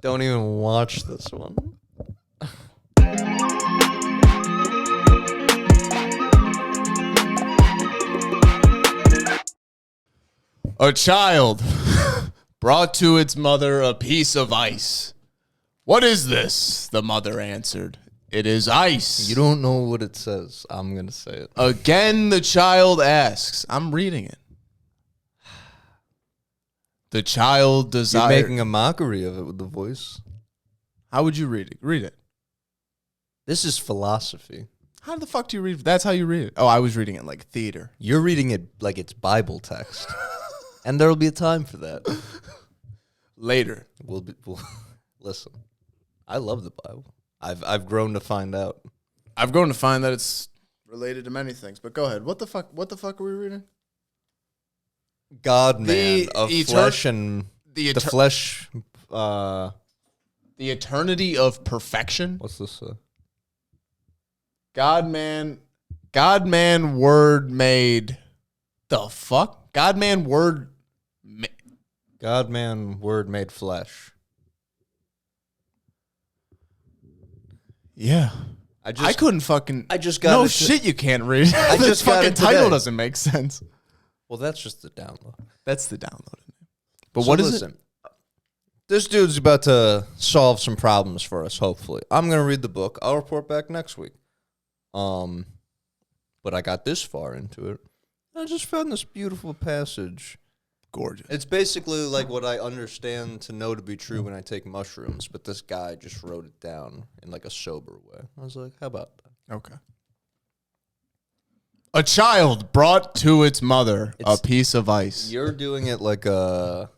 Don't even watch this one. A child brought to its mother a piece of ice. "What is this?" the mother answered. "It is ice." You don't know what it says. I'm going to say it. Again, the child asks. I'm reading it. The child You're desired. making a mockery of it with the voice. How would you read it? Read it. This is philosophy. How the fuck do you read it? That's how you read it. Oh, I was reading it like theater. You're reading it like it's Bible text. And there will be a time for that. Later. We'll listen. I love the Bible. I've grown to find out. I've grown to find that it's related to many things. But go ahead. What the fuck are we reading? God, man, The of flesh and the flesh. The eternity of perfection. What's this? God man, word made. The fuck? God man, word. God, man, word made flesh. Yeah. I couldn't fucking. I just got no it shit. You can't read. I This just got fucking it title today. doesn't make sense. Well, that's just the download. That's the download. But So what is listen, this dude's about to solve some problems for us, hopefully. I'm going to read the book. I'll report back next week. But I got this far into it. I just found this beautiful passage. Gorgeous. It's basically like what I understand to know to be true when I take mushrooms, but this guy just wrote it down in like a sober way. I was like, how about that? Okay. A child brought to its mother a piece of ice You're doing it like a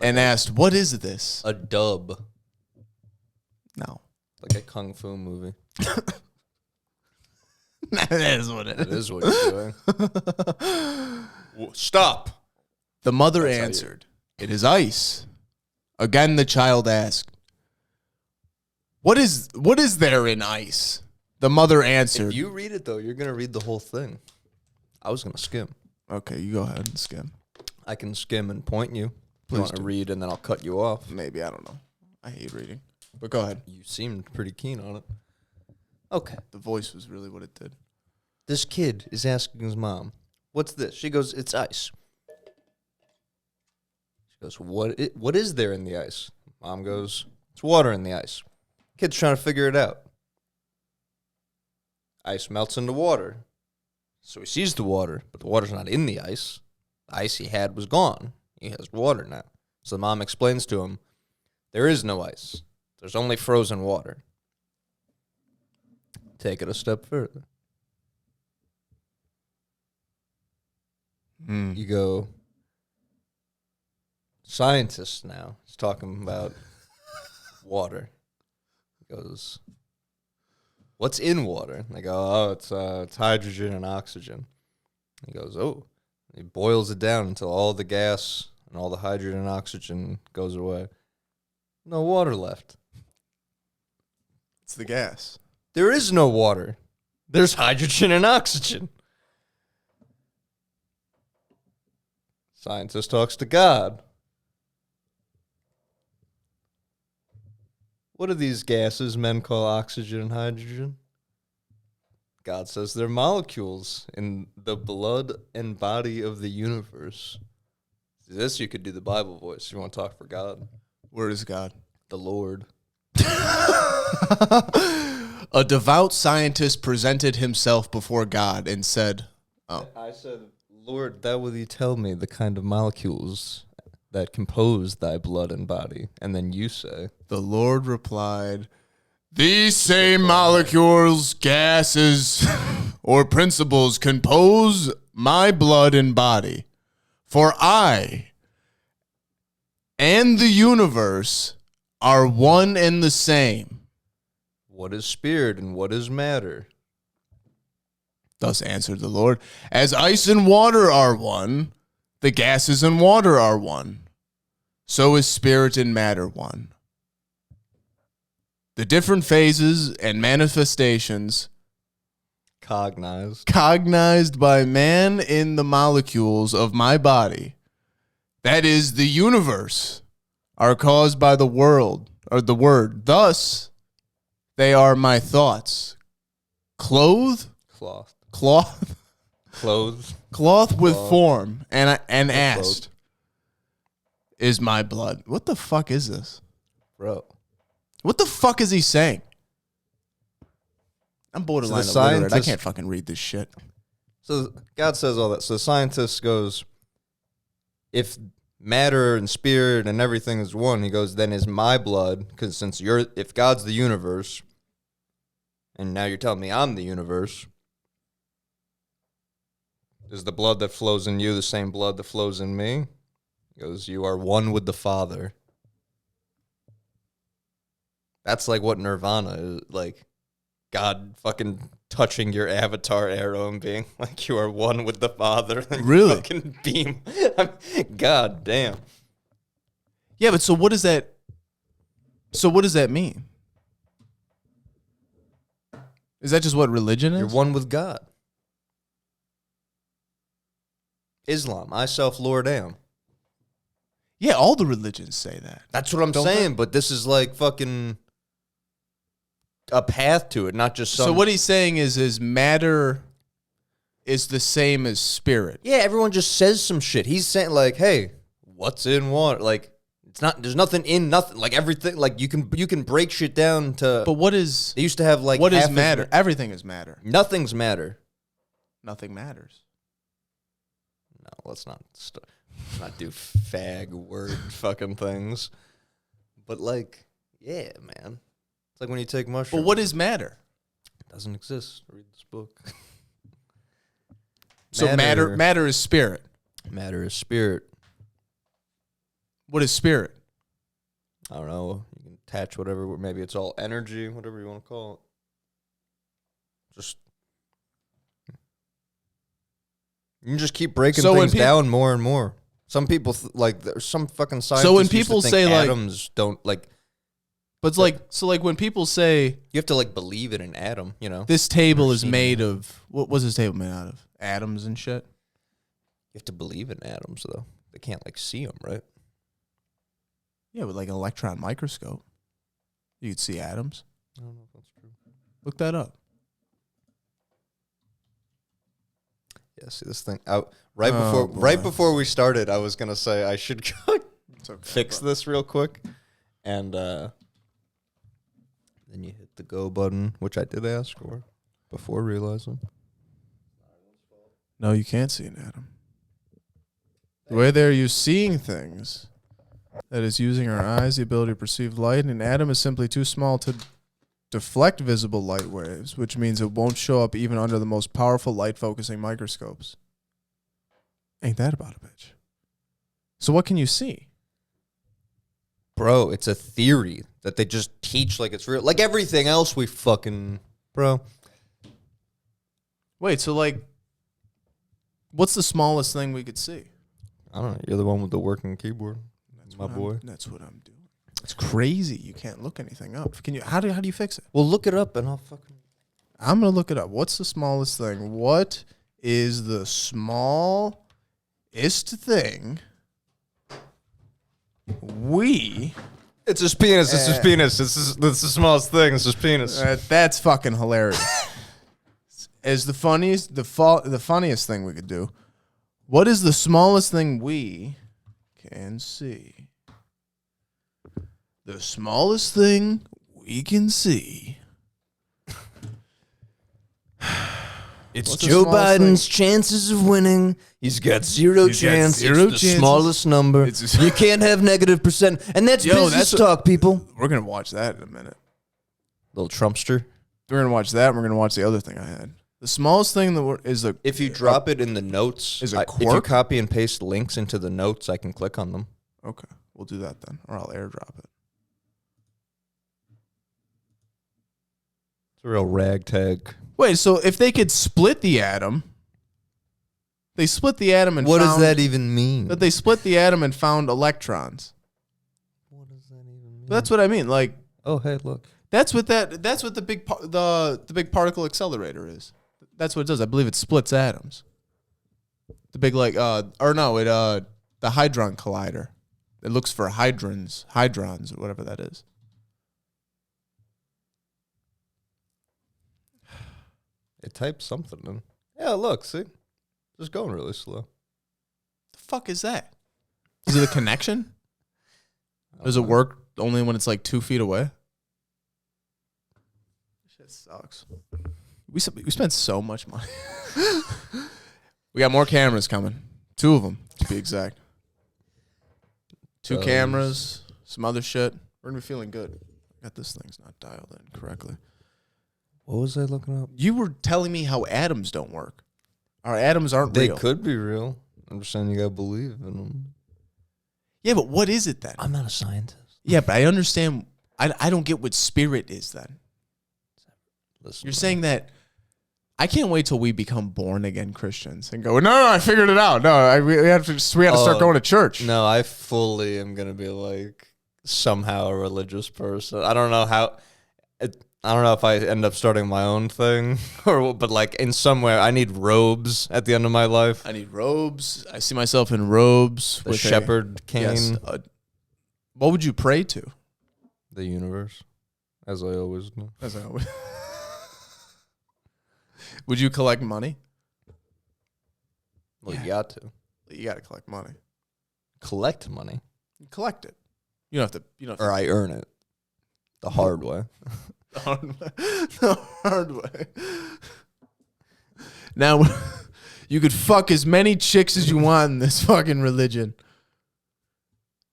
and asked, "What is this?" dub, No. like a kung fu movie. That is what it That is. is what you're doing. Stop. The mother That's how you- answered, "It is ice." Again, the child asked, What is there in ice?" The mother answered. If you read it, though, you're going to read the whole thing. I was going to skim. Okay, you go ahead and skim. I can skim and point you. If you Please want to do. read, and then I'll cut you off. Maybe, I don't know. I hate reading. But go ahead. You seemed pretty keen on it. Okay. The voice was really what it did. This kid is asking his mom, "What's this?" She goes, "It's ice." She goes, What is there in the ice?" Mom goes, "It's water in the ice." Kid's trying to figure it out. Ice melts into water. So he sees the water, but the water's not in the ice. The ice he had was gone. He has water now. So the mom explains to him, there is no ice. There's only frozen water. Take it a step further. You go, scientist now is talking about water. He goes, what's in water? They go, oh, it's hydrogen and oxygen. He goes, oh. He boils it down until all the gas and all the hydrogen and oxygen goes away. No water left. It's the gas. There is no water. There's hydrogen and oxygen. Scientist talks to God. What are these gases men call oxygen and hydrogen? God says they're molecules in the blood and body of the universe. This you could do the Bible voice. You want to talk for God? Where is God? The Lord. A devout scientist presented himself before God and said, I said, Lord, thou will you tell me the kind of molecules that compose thy blood and body? And then you say, The Lord replied, "These same molecules, gases, or principles compose my blood and body. For I and the universe are one and the same." what is spirit and what is matter? Thus answered the Lord, "As ice and water are one, the gases and water are one. So is spirit and matter one. The different phases and manifestations cognized by man in the molecules of my body, that is, the universe, are caused by the world, or the word. Thus, they are my thoughts. Cloth, Cloth. cloth, Clothes. cloth with Cloth. form, and Clothes. asked, "Is my blood?" What the fuck is this? Bro. What the fuck is he saying? I'm borderline illiterate. I scientist- can't fucking read this shit. So God says all that. So the scientist goes, if matter and spirit and everything is one, he goes, then is my blood, because if God's the universe, and now you're telling me I'm the universe, is the blood that flows in you the same blood that flows in me? He goes, you are one with the Father. That's like what Nirvana is, like God fucking touching your avatar arrow and being like, you are one with the Father. And Really? Fucking beam. God damn. Yeah, but so what does that? So what does that mean? Is that just what religion is? You're one with God. Islam, I self Lord am. Yeah, all the religions say that. That's what I'm Don't saying, but this is like fucking a path to it, not just some. So what he's saying is matter is the same as spirit. Yeah, everyone just says some shit. He's saying like, hey, what's in water? Like, it's not. There's nothing in nothing. Like everything. Like you can break shit down to. But what is They used to have like what is half as matter? ma- Everything is matter. Nothing's matter. Nothing matters. No, let's not not do fag word fucking things. But like, yeah, man. It's like when you take mushrooms. But what is matter? It doesn't exist. Read this book. So matter is spirit. Matter is spirit. What is spirit? I don't know. You can attach whatever. Maybe it's all energy, whatever you want to call it. Just you can just keep breaking So when things peop- down more and more. Some people like there's some fucking scientists. So when used to people think say, like- atoms don't like, But it's like when people say you have to like believe in an atom. You know, this table Never is seen made it. of what was this table made out of? Atoms and shit. you have to believe in atoms though. They can't like see them, right? Yeah, with like an electron microscope, you could see atoms. I don't know if that's true. Look that up. Yeah, see this thing. Oh, Right boy. before we started, I was gonna say I should It's okay, fix bro. this real quick, and then you hit the go button, which I did ask for before realizing. No, you can't see an atom. The way they're you seeing things, that is using our eyes, the ability to perceive light. An atom is simply too small to deflect visible light waves, which means it won't show up even under the most powerful light-focusing microscopes. Ain't that about a bitch? So what can you see? Bro, it's a theory that they just teach like it's real. Like everything else we fucking... Bro. Wait, so like, what's the smallest thing we could see? I don't know. You're the one with the working keyboard. My boy. That's what I'm doing. It's crazy. You can't look anything up. Can you? How do you fix it? Well, look it up and I'll fucking... I'm gonna look it up. What's the smallest thing? What is the smallest thing we? It's his penis. It's his penis. It's the smallest thing. It's his penis. That's fucking hilarious. As the funniest, the funniest thing we could do. What is the smallest thing we can see? The smallest thing we can see. It's What's the Joe smallest Biden's chances of winning. He's got zero He's got chance. zero It's the chances. smallest number. It's- You can't have negative percent. And that's Yo, business that's talk, people. We're gonna watch that in a minute. Little Trumpster. We're gonna watch that. And we're gonna watch the other thing I had. The smallest thing is the. If you drop it in the notes, Is it if you quirk? copy and paste links into the notes, I can click on them. Okay, we'll do that then, or I'll airdrop it. It's a real ragtag. Wait, so if they could split the atom, they split the atom and What does found that even mean? that they split the atom and found electrons. What does that even mean? That's what I mean. Like Oh, hey, look. that's what the big the big particle accelerator is. That's what it does. I believe it splits atoms. The big the hadron collider. It looks for hydrons or whatever that is. It types something in. Yeah, look, see? Just going really slow. The fuck is that? Is it a connection? Does it work only when it's like 2 feet away? Shit sucks. We spent so much money. We got more cameras coming. 2 of them, to be exact. 2 cameras, some other shit. We're going to be feeling good. Got this thing's not dialed in correctly. What was I looking up? You were telling me how atoms don't work. Our atoms aren't They real. could be real. I'm just saying you gotta believe in them. Yeah, but what is it then? I'm not a scientist. Yeah, but I understand. I don't get what spirit is then. Listen, You're saying that I can't wait till we become born again Christians and go, no, I figured it out. No, we had to start going to church. No, I fully am gonna be like somehow a religious person. I don't know how. I don't know if I end up starting my own thing, but like in somewhere, I need robes at the end of my life. I need robes. I see myself in robes The with shepherd cane. Yes, what would you pray to? The universe, as I always do. As I always. Would you collect money? Well, you got to You got to collect money. collect money, Collect it. You don't have to. You don't. or I earn it the hard way. The hard way. The hard way. Now, you could fuck as many chicks as you want in this fucking religion.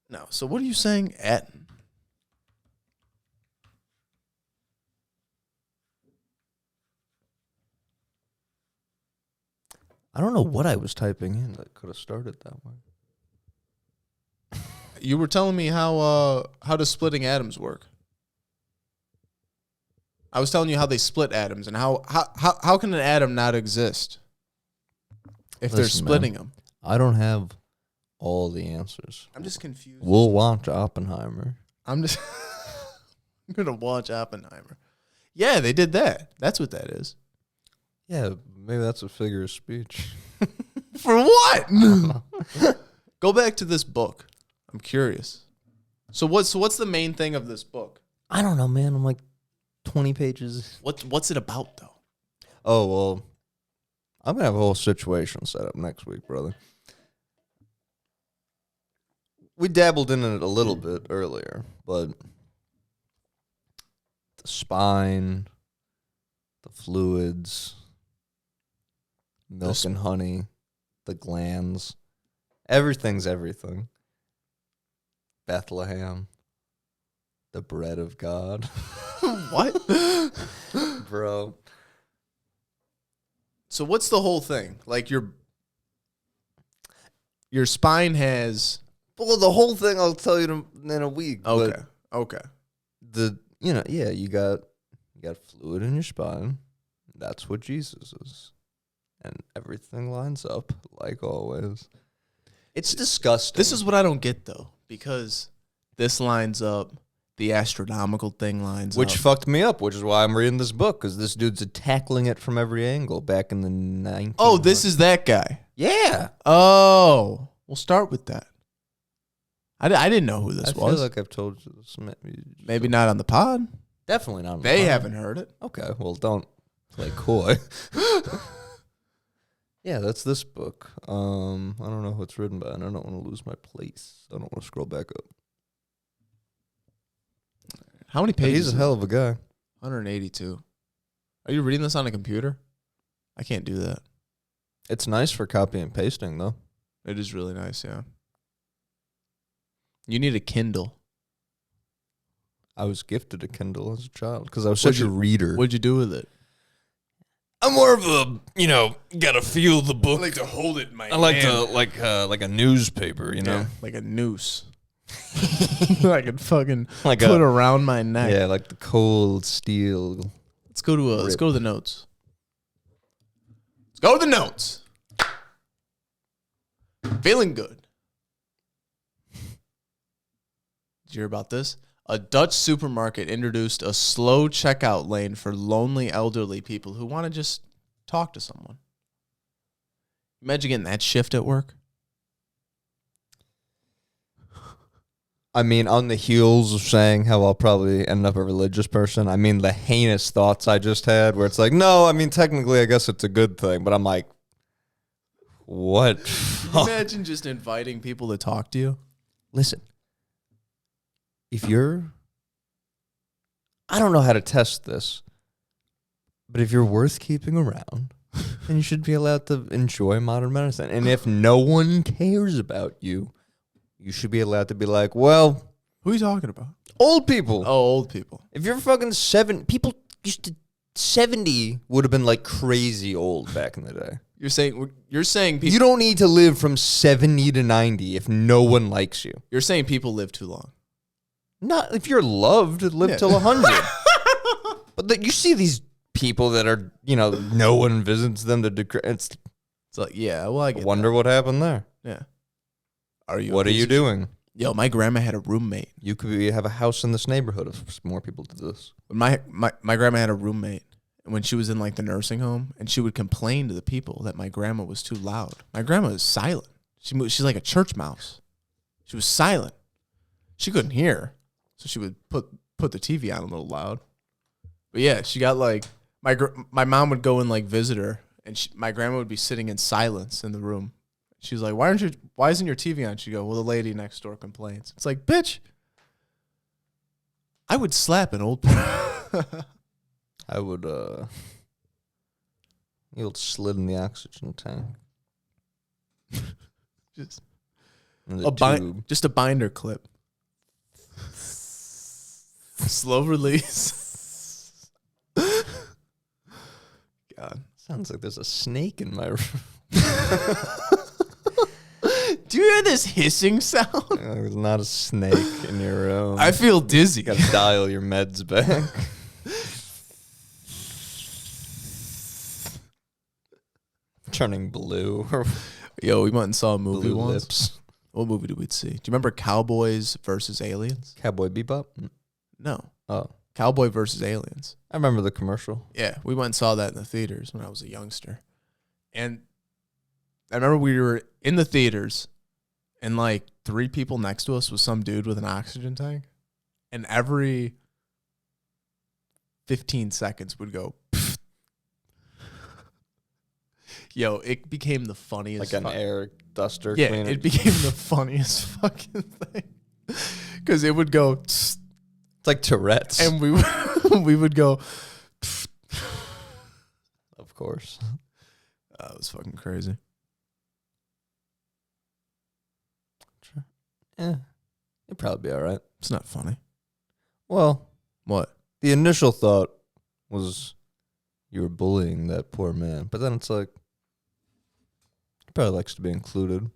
No. So what are you saying? I don't know what I was typing in that could have started that way. You were telling me how does splitting atoms work? I was telling you how they split atoms and how can an atom not exist if they're Listen, splitting man. them? I don't have all the answers. I'm just confused. We'll watch Oppenheimer. I'm gonna watch Oppenheimer. Yeah, they did that. That's what that is. Yeah, maybe that's a figure of speech. For what? Go back to this book. I'm curious. So what's the main thing of this book? I don't know, man. I'm like 20 pages. What's it about though? Oh, well, I'm going to have a whole situation set up next week, brother. We dabbled in it a little bit earlier, but the spine, the fluids, milk and honey, the glands, everything's everything. Bethlehem, the bread of God. What? Bro. So what's the whole thing? Like your spine has. Well, the whole thing I'll tell you in a week. Okay. Okay. You got fluid in your spine. That's what Jesus is. And everything lines up like always. It's disgusting. This is what I don't get though, because this lines up, the astronomical thing lines up. Which fucked me up, which is why I'm reading this book, because this dude's tackling it from every angle back in the 1900s. Oh, this is that guy. Yeah. Oh, we'll start with that. I didn't know who this I was. feel like I've told you this. Maybe not on the pod. Definitely not. They haven't heard it. Okay, well, don't play coy. Yeah, that's this book. I don't know who it's written by, and I don't want to lose my place. I don't want to scroll back up. How many But pages? he's a hell of a guy. 182. Are you reading this on a computer? I can't do that. It's nice for copy and pasting, though. It is really nice, yeah. You need a Kindle. I was gifted a Kindle as a child because I was such a reader. What'd you do with it? I'm more of a, gotta feel the book. I like to hold it in my I like hand. to, like a newspaper, Yeah, like a noose. I could fucking Like put around my neck. Yeah, like the cold steel. Let's go to the notes. Let's go to the notes. Feeling good. Did you hear about this? A Dutch supermarket introduced a slow checkout lane for lonely elderly people who want to just talk to someone. Imagine getting that shift at work. I mean, on the heels of saying how I'll probably end up a religious person, I mean, the heinous thoughts I just had where it's like, no, I mean, technically, I guess it's a good thing. But I'm like, what? Imagine just inviting people to talk to you. Listen, if you're, I don't know how to test this, but if you're worth keeping around, then you should be allowed to enjoy modern medicine. And if no one cares about you, you should be allowed to be like, well, Who are you talking about? old people. Oh, old people. If you're fucking people used to 70 would have been like crazy old back in the day. You're saying people. You don't need to live from 70 to 90 if no one likes you. You're saying people live too long. Not if you're loved, live till 100. But you see these people that are, no one visits them to decree. It's like, yeah, well, I get wonder what happened there. that. Yeah. What are you doing? Yo, my grandma had a roommate. You could have a house in this neighborhood if more people did this. My grandma had a roommate when she was in like the nursing home, and she would complain to the people that my grandma was too loud. My grandma was silent. She's like a church mouse. She was silent. She couldn't hear, so she would put the TV on a little loud. But yeah, she got like my mom would go and like visit her, and my grandma would be sitting in silence in the room. She was like, why isn't your TV on? She'd go, well, the lady next door complains. It's like, bitch, I would slap an old person. I would, you'll slid in the oxygen tank. Just in the tube. just a binder clip. Slow release. God. Sounds like there's a snake in my room. Do you hear this hissing sound? There's not a snake in your room. I feel dizzy. You gotta dial your meds back. Turning blue. Yo, we went and saw a movie Blue once. lips. What movie did we see? Do you remember Cowboys versus Aliens? Cowboy Bebop? No. Oh. Cowboy versus Aliens. I remember the commercial. Yeah, we went and saw that in the theaters when I was a youngster. And I remember we were in the theaters, and like 3 people next to us was some dude with an oxygen tank. And every 15 seconds would go, pfft. Yo, it became the funniest. Like an air duster Yeah, cleaner. it became the funniest fucking thing. Because it would go, tss, It's like Tourette's. and we would go, pfft. Of course. That was fucking crazy. Yeah. It'd probably be all right. It's not funny. Well, What? the initial thought was you were bullying that poor man. But then it's like, he probably likes to be included.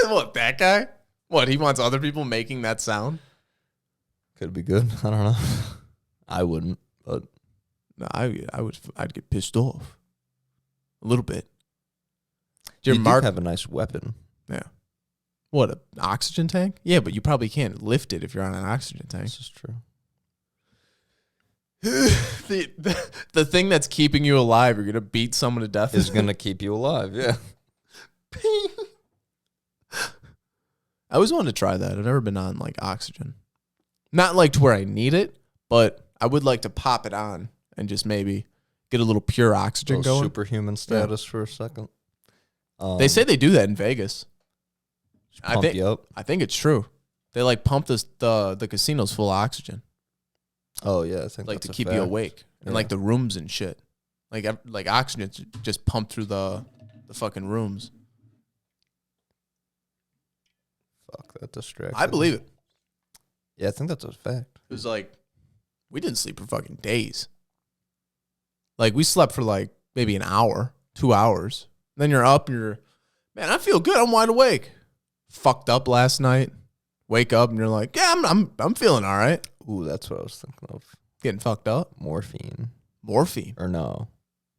What, that guy? What, he wants other people making that sound? Could be good. I don't know. I wouldn't, but No, I'd get pissed off. A little bit. you Your mark do have a nice weapon. Yeah. What, an oxygen tank? Yeah, but you probably can't lift it if you're on an oxygen tank. This is true. the thing that's keeping you alive, you're gonna beat someone to death, Is going to keep you alive, yeah. I always wanted to try that. I've never been on like oxygen. Not like to where I need it, but I would like to pop it on and just maybe get a little pure oxygen Little going. superhuman status for a second. They say they do that in Vegas. Pump you up. I think it's true. They like pump the casinos full of oxygen, Oh, yeah. I think like that's to a keep you fact. awake, and Yeah. like the rooms and shit. Like oxygen just pumped through the fucking rooms. Fuck, that distracted I believe it. Yeah, I think that's a fact. It was like we didn't sleep for fucking days. Like we slept for like maybe an hour, 2 hours. Then you're up. Man, I feel good. I'm wide awake. Fucked up last night. Wake up and you're like, yeah, I'm feeling all right. Ooh, that's what I was thinking of. Getting fucked up. Morphine. Morphine. Or no,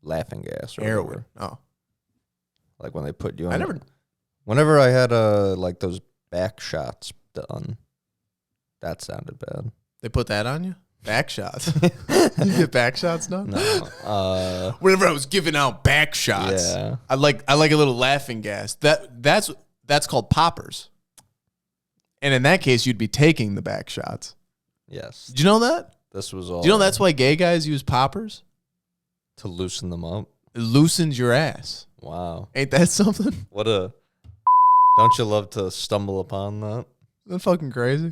laughing gas or Heroin. whatever. Oh, Like when they put you on. I never. Whenever I had like those back shots done, that sounded bad. They put that on you. Back shots. You get back shots done? No. Whenever I was giving out back shots, Yeah. I like a little laughing gas. That's called poppers. And in that case, you'd be taking the back shots. Yes. Did you know that? This was all. Do you know that's why gay guys use poppers? to loosen them up? It loosens your ass. Wow. Ain't that something? What a. Don't you love to stumble upon that? Isn't that fucking crazy?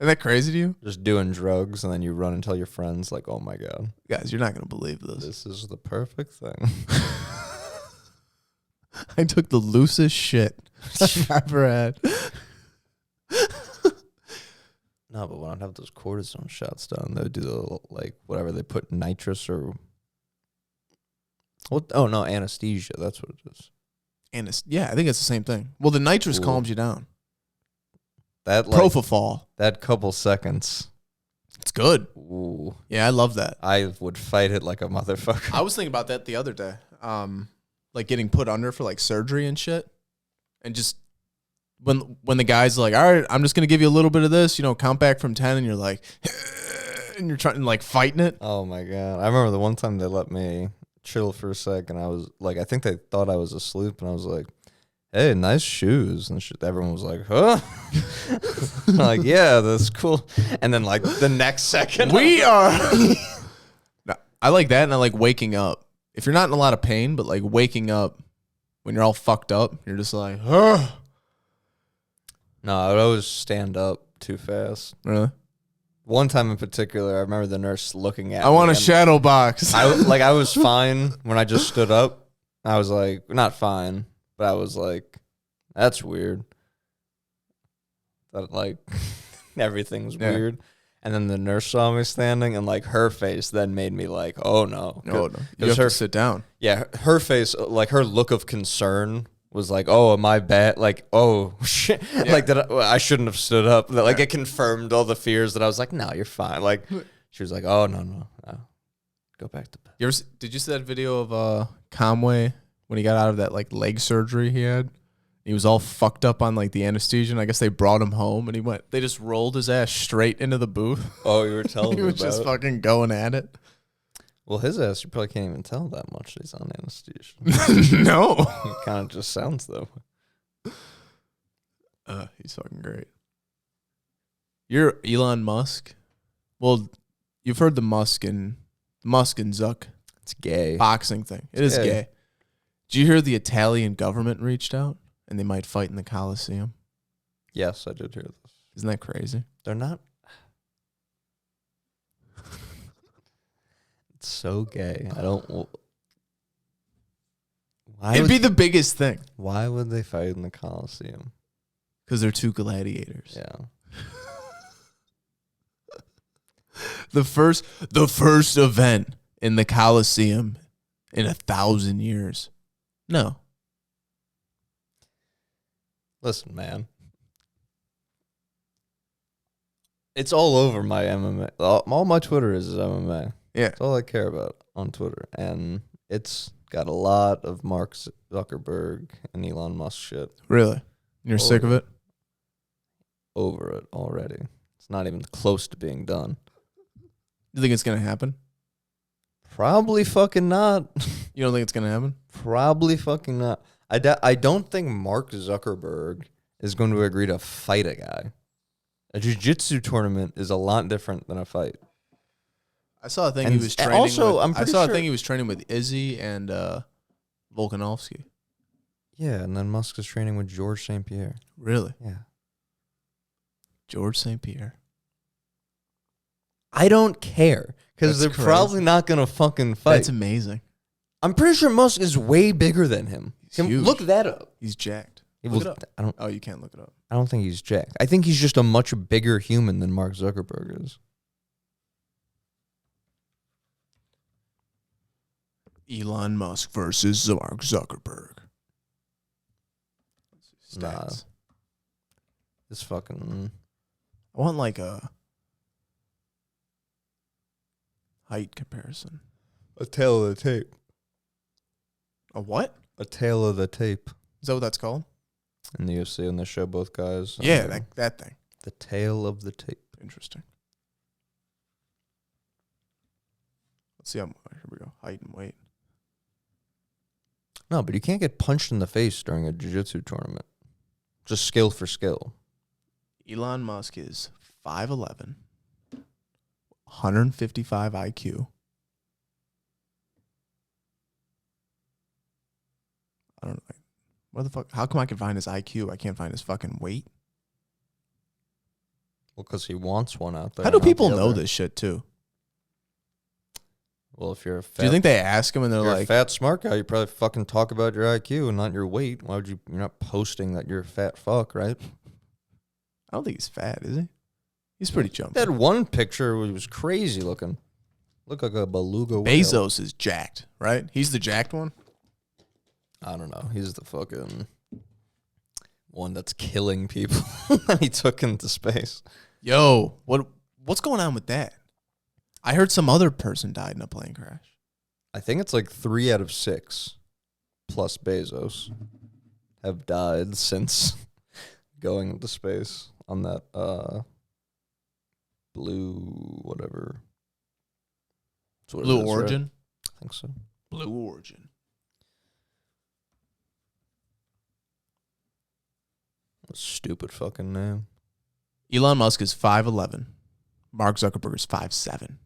Isn't that crazy to you? Just doing drugs and then you run and tell your friends, like, oh my God. Guys, you're not going to believe this. This is the perfect thing. I took the loosest shit I've ever had. No, but when I'd have those cortisone shots done, they would do the, like, whatever they put nitrous or. What? Oh, no, anesthesia. That's what it is. Yeah, I think it's the same thing. Well, the nitrous Ooh. calms you down. That, like, Propofol. that couple seconds. It's good. Ooh. Yeah, I love that. I would fight it like a motherfucker. I was thinking about that the other day. Like getting put under for like surgery and shit. And just when the guy's like, all right, I'm just gonna give you a little bit of this, count back from 10, and you're like and you're trying like fighting it. Oh my God. I remember the one time they let me chill for a second. I was like, I think they thought I was asleep, and I was like, hey, nice shoes. And everyone was like, huh? I'm like, yeah, that's cool. And then like the next second, We are No, I like that, and I like waking up. If you're not in a lot of pain, but like waking up when you're all fucked up, you're just like, huh? No, I would always stand up too fast. Really? One time in particular, I remember the nurse looking at me. I want a and shadow box. I was fine when I just stood up. I was like, not fine, but I was like, that's weird. That like everything's weird. And then the nurse saw me standing, and like her face then made me like, oh no. No. You have to sit down. Yeah, her face, like her look of concern was like, oh, am I bad? Like, oh shit, Yeah. like that I shouldn't have stood up. That like it confirmed all the fears that I was like, no, you're fine. Like she was like, oh no, go back to bed. Did you see that video of Conway when he got out of that like leg surgery he had? He was all fucked up on like the anesthesia, and I guess they brought him home, and they just rolled his ass straight into the booth. Oh, you were telling He me was about just it. fucking going at it. Well, his ass, you probably can't even tell that much that he's on anesthesia. No. It kind of just sounds though. He's fucking great. You're Elon Musk. Well, you've heard the Musk and Zuck It's gay. boxing thing. It is gay. gay. Did you hear the Italian government reached out and they might fight in the Coliseum? Yes, I did hear this. Isn't that crazy? They're not. It's so gay. I don't. It'd be the biggest thing Why would they fight in the Coliseum? because they're two gladiators. Yeah. The first event in the Coliseum in 1,000 years. No. Listen, man. It's all over my MMA. All my Twitter is MMA. Yeah. That's all I care about on Twitter. And it's got a lot of Mark Zuckerberg and Elon Musk shit Really? You're sick of it? over it already. It's not even close to being done. You think it's going to happen? Probably fucking not. You don't think it's going to happen? Probably fucking not. I don't think Mark Zuckerberg is going to agree to fight a guy. A jiu-jitsu tournament is a lot different than a fight. I saw a thing And he was training also, with. I'm I pretty saw a sure- thing he was training with Izzy and Volkanovski. Yeah, and then Musk is training with George St. Pierre. Really? Yeah. George St. Pierre. I don't care because That's they're crazy. probably not going to fucking fight. That's amazing. I'm pretty sure Musk is way bigger than him. He's huge. Look that up. He's jacked. He Look was- it up. I don't. Oh, you can't look it up. I don't think he's jacked. I think he's just a much bigger human than Mark Zuckerberg is. Elon Musk versus Mark Zuckerberg. Nah. Stats. This fucking. I want like a height comparison. A tail of the tape. A what? A tail of the tape. Is that what that's called? In the UFC, and they show both guys. Yeah, that thing. The tail of the tape. Interesting. Let's see how much. Here we go. Height and weight. No, but you can't get punched in the face during a jiu-jitsu tournament. Just skill for skill. Elon Musk is 5'11", 155 IQ. I don't know. What the fuck? How come I can find his IQ? I can't find his fucking weight. Well, because he wants one out there. How do not people the know other. this shit too? Well, if you're a fat, Do you think they ask him and they're you're a like, fat smart guy, you probably fucking talk about your IQ and not your weight. Why would you? You're not posting that you're a fat fuck, right? I don't think he's fat, is he? He's pretty chunky. That one picture was crazy looking. Looked like a beluga whale. Bezos is jacked, right? He's the jacked one. I don't know. He's the fucking one that's killing people that he took into space. Yo, what's going on with that? I heard some other person died in a plane crash. I think it's like 3 out of 6, plus Bezos, have died since going into space on that blue whatever. That's what it Blue is, right? Origin? I think so. Blue Origin. What a stupid fucking name. Elon Musk is 5'11". Mark Zuckerberg is 5'7".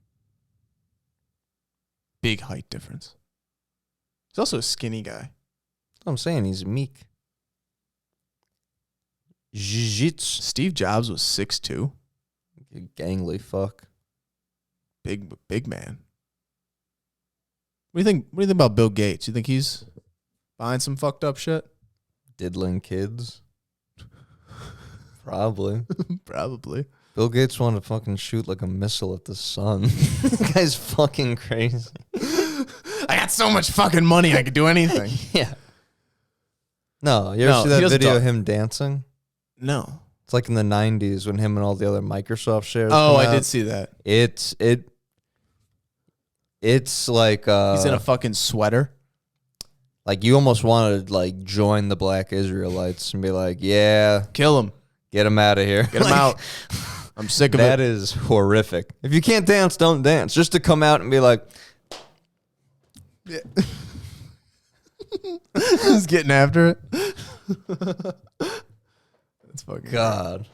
Big height difference. He's also a skinny guy. That's what I'm saying. He's meek. Jiu-jitsu. Steve Jobs was 6'2". You gangly fuck. Big man. What do you think about Bill Gates? You think he's behind some fucked up shit? Diddling kids. Probably. Probably. Bill Gates wanted to fucking shoot like a missile at the sun. This guy's fucking crazy. I got so much fucking money I could do anything. Yeah. No, you ever No, see he that doesn't video talk. of him dancing? No. It's like in the 90s when him and all the other Microsoft shares Oh, come I out. did see that. It's like He's in a fucking sweater. like you almost want to like join the Black Israelites and be like, yeah, Kill him. get him out of here. Get him Like, out. I'm sick of That it. is horrific. If you can't dance, don't dance. Just to come out and be like, He's getting after it. That's fucking God.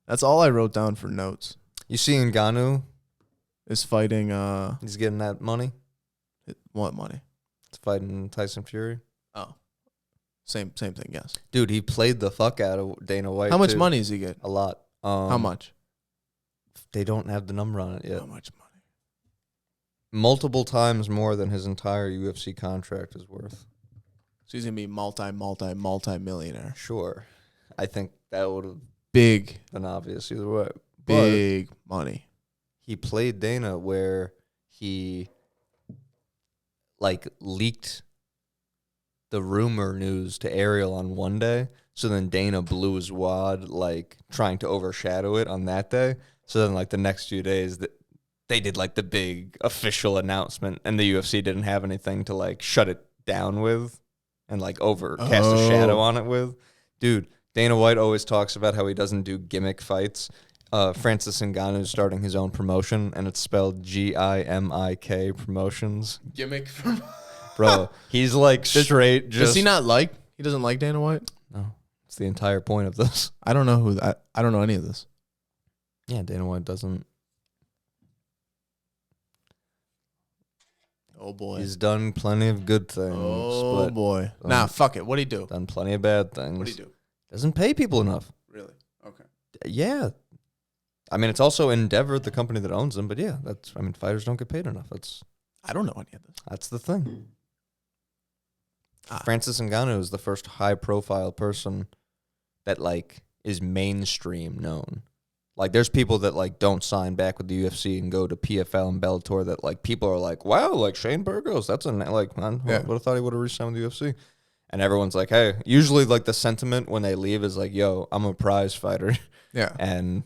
That's all I wrote down for notes. You see Ngannou? Is fighting He's getting that money. what money? It's fighting Tyson Fury. Oh. Same thing, yes. Dude, he played the fuck out of Dana White. How much too. money does he get? A lot. How much? They don't have the number on it yet. How much money? Multiple times more than his entire UFC contract is worth. So he's gonna be multi-millionaire. Sure. I think that would have Big been obvious either way. But big money. he played Dana where he like leaked the rumor news to Ariel on one day. So then Dana blew his wad, like trying to overshadow it on that day. So then like the next few days they did like the big official announcement and the UFC didn't have anything to like shut it down with and like cast a shadow on it with. Dude, Dana White always talks about how he doesn't do gimmick fights. Francis Ngannou is starting his own promotion, and it's spelled GIMIK Promotions. Gimmick from Bro, he's like straight just... Does he not like? He doesn't like Dana White? No, it's the entire point of this. I don't know I don't know any of this. Yeah, Dana White doesn't... Oh boy. He's done plenty of good things, Oh but boy. Nah, fuck it. What'd he do? done plenty of bad things. What'd he do? Doesn't pay people enough. Really? Okay. Yeah. I mean, it's also Endeavor, the company that owns them, but yeah, fighters don't get paid enough. I don't know any of this. That's the thing. Ah. Francis Ngannou is the first high-profile person that, like, is mainstream known. Like, there's people that, like, don't sign back with the UFC and go to PFL and Bellator that, like, people are like, wow, like, Shane Burgos, that's like, man, Yeah. would have thought he would have re-signed with the UFC. And everyone's like, hey, usually, like, the sentiment when they leave is like, yo, I'm a prize fighter. Yeah. And,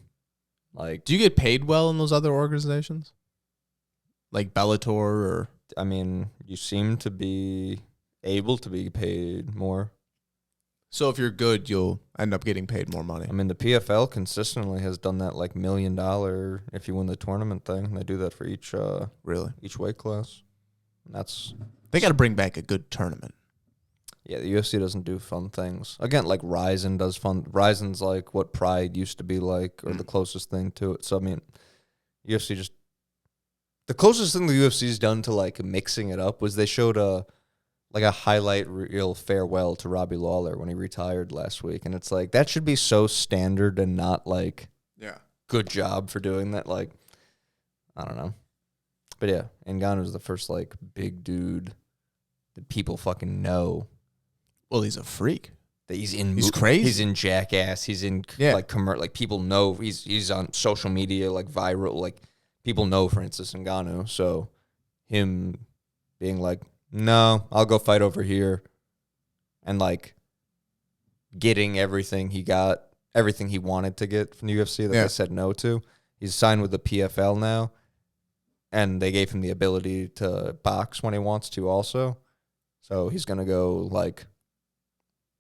like, Do you get paid well in those other organizations? Like Bellator or... I mean, you seem to be able to be paid more. So if you're good, you'll end up getting paid more money. I mean, the PFL consistently has done that like $1 million if you win the tournament thing. They do that for Really? each weight class. And that's They got to bring back a good tournament. Yeah, the UFC doesn't do fun things. Again, like Ryzen does fun. Ryzen's like what Pride used to be like, or the closest thing to it. So I mean, UFC just the closest thing the UFC's done to like mixing it up was they showed a highlight reel farewell to Robbie Lawler when he retired last week, and it's like that should be so standard and not like good job for doing that. Like I don't know, but yeah, Ngannou's the first like big dude that people fucking know. Well, he's a freak. That he's in. He's crazy. He's in Jackass. He's in like people know. He's on social media like viral. Like people know Francis Ngannou. So him being like, no, I'll go fight over here, and like getting everything he wanted to get from the UFC that they said no to. He's signed with the PFL now, and they gave him the ability to box when he wants to also. So he's gonna go like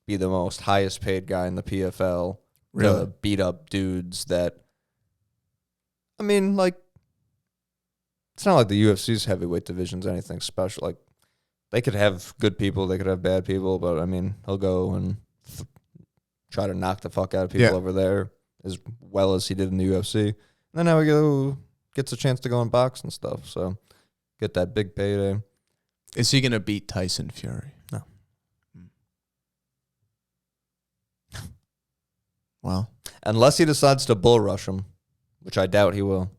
be the most highest paid guy in the PFL to beat up dudes that, I mean, like, it's not like the UFC's heavyweight division's anything special. Like, they could have good people, they could have bad people, but, I mean, he'll go and try to knock the fuck out of people over there as well as he did in the UFC. And then now he gets a chance to go and box and stuff, so get that big payday. Is he going to beat Tyson Fury? No. Well, unless he decides to bull rush him, which I doubt he will.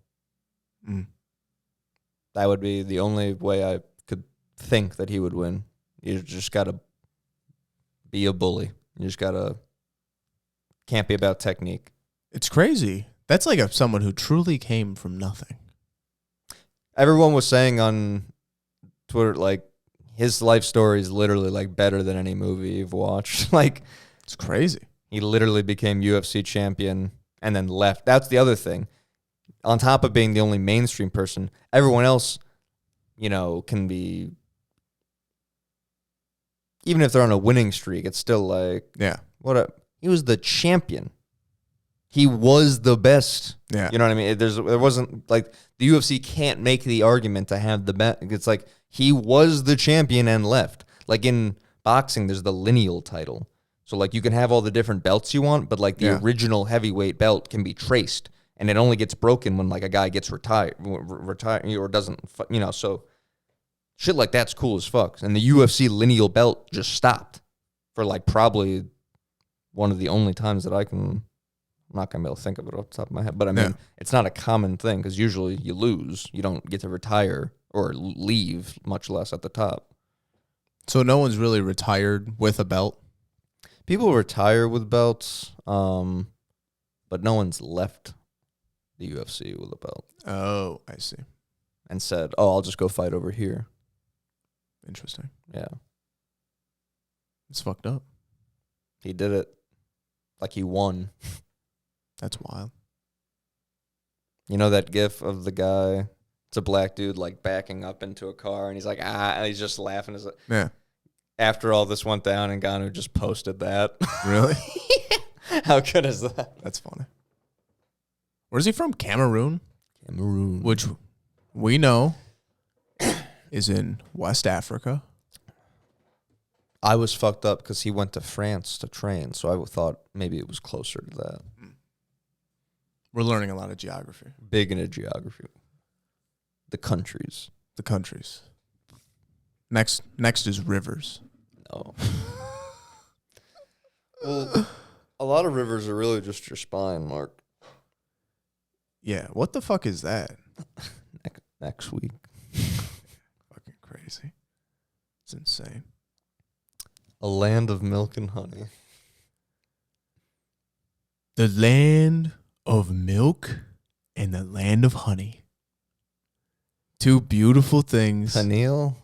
That would be the only way I could think that he would win. You just got to be a bully. You just got to can't be about technique. It's crazy. That's like someone who truly came from nothing. Everyone was saying on Twitter, like, his life story is literally like better than any movie you've watched. Like, it's crazy. He literally became UFC champion and then left. That's the other thing. On top of being the only mainstream person, everyone else, you know, can be, even if they're on a winning streak, it's still like, he was the champion. He was the best. Yeah. You know what I mean? There wasn't, like, the UFC can't make the argument to have the best. It's like, he was the champion and left. Like, in boxing, there's the lineal title. So, like, you can have all the different belts you want, but, like, the original heavyweight belt can be traced, and it only gets broken when, like, a guy gets retired or doesn't, you know, so shit like that's cool as fuck. And the UFC lineal belt just stopped for, like, probably one of the only times that I'm not going to be able to think of it off the top of my head, but, I mean, it's not a common thing, because usually you lose. You don't get to retire or leave, much less at the top. So no one's really retired with a belt? People retire with belts, but no one's left the UFC with a belt. Oh, I see. And said, oh, I'll just go fight over here. Interesting. Yeah. It's fucked up. He did it like he won. That's wild. You know that gif of the guy, it's a black dude like backing up into a car, and he's like, and he's just laughing. Yeah. After all this went down, and Ngannou just posted that. Really? How good is that? That's funny. Where's he from? Cameroon? Cameroon. Which we know is in West Africa. I was fucked up because he went to France to train, so I thought maybe it was closer to that. We're learning a lot of geography. Big into geography. The countries. The countries. Next is rivers. No. Well, a lot of rivers are really just your spine, Mark. Yeah, what the fuck is that? Next week. Fucking crazy. It's insane. A land of milk and honey. The land of milk and the land of honey. Two beautiful things. Pineal,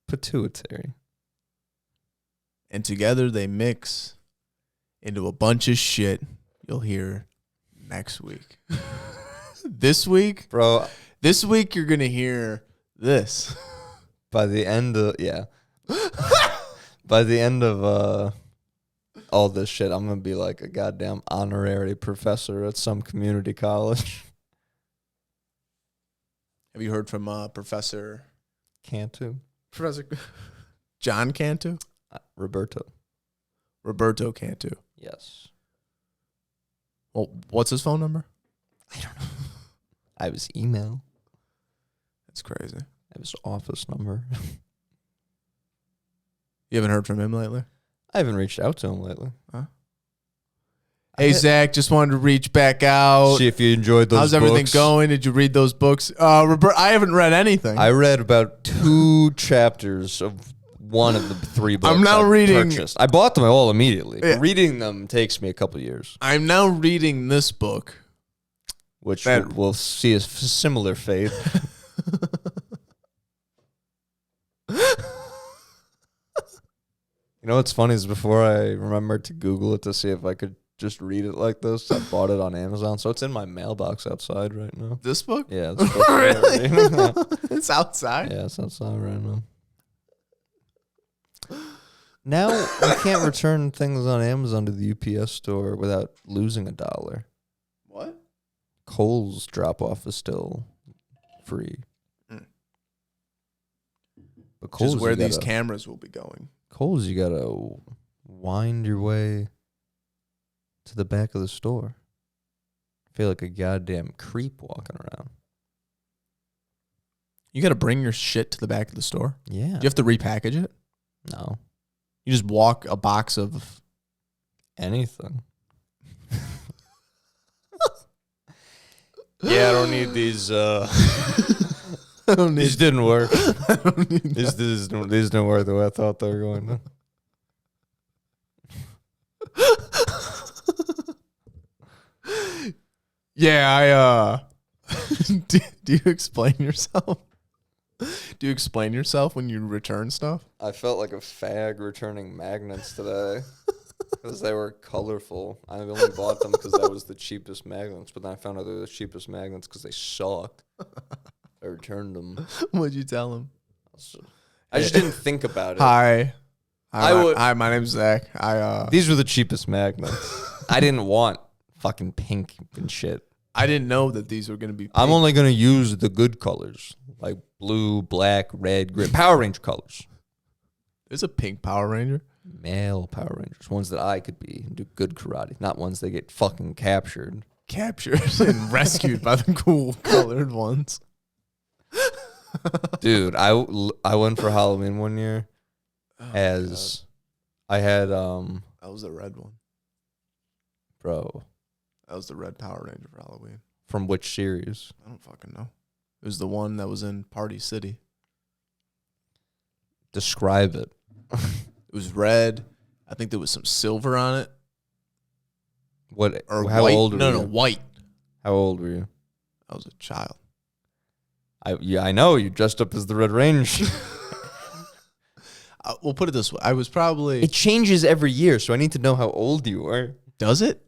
pituitary. And together they mix into a bunch of shit you'll hear next week. This week you're going to hear this. By the end of, by the end of all this shit, I'm going to be like a goddamn honorary professor at some community college. Have you heard from Professor Cantu? Professor John Cantu? Roberto. Roberto Cantu. Yes. Well, what's his phone number? I don't know. I have his email. That's crazy. I have his office number. You haven't heard from him lately? I haven't reached out to him lately. Huh? Hey, Zach, just wanted to reach back out. See if you enjoyed those How's books. everything going? Did you read those books? Robert, I haven't read anything. I read about 2 chapters of one of the 3 books. I'm now reading. Purchased. I bought them all immediately. Yeah. Reading them takes me a couple years, I'm now reading this book. which That- we'll see a similar fate. You know what's funny is before I remembered to Google it to see if I could just read it like this, I bought it on Amazon, so it's in my mailbox outside right now. This book? Yeah, it's really? It's outside? Yeah, it's outside right now. Now you can't return things on Amazon to the UPS store without losing $1. What? Kohl's drop off is still free. Mm. But Which Kohl's is where you these gotta- cameras will be going. Kohl's, you gotta wind your way to the back of the store. I feel like a goddamn creep walking around. You got to bring your shit to the back of the store? Yeah. Do you have to repackage it? No. You just walk a box of... Anything. Yeah, I don't need these. I don't These didn't work. I don't need These didn't work the way I thought they were going to. Yeah, do you explain yourself? Do you explain yourself when you return stuff? I felt like a fag returning magnets today because they were colorful. I only bought them because that was the cheapest magnets, but then I found out they were the cheapest magnets because they sucked. I returned them. What'd you tell him? I just didn't think about it. Hi. I Hi, my name's Zach. These were the cheapest magnets. I didn't want fucking pink and shit. I didn't know that these were going to be pink. I'm only going to use the good colors, like blue, black, red, green. Power Ranger colors. There's a pink Power Ranger. Male Power Rangers. Ones that I could be and do good karate. Not ones that get fucking captured. Captured and rescued by the cool colored ones. Dude, I went for Halloween one year as I had, That was the red one. bro, That was the red Power Ranger for Halloween. from which series? I don't fucking know. It was the one that was in Party City. Describe it. It was red. I think there was some silver on it. What? Or how white. old were No, you? white. How old were you? I was a child. I know you dressed up as the Red Ranger. We'll put it this way. I was probably... It changes every year, so I need to know how old you are. Does it?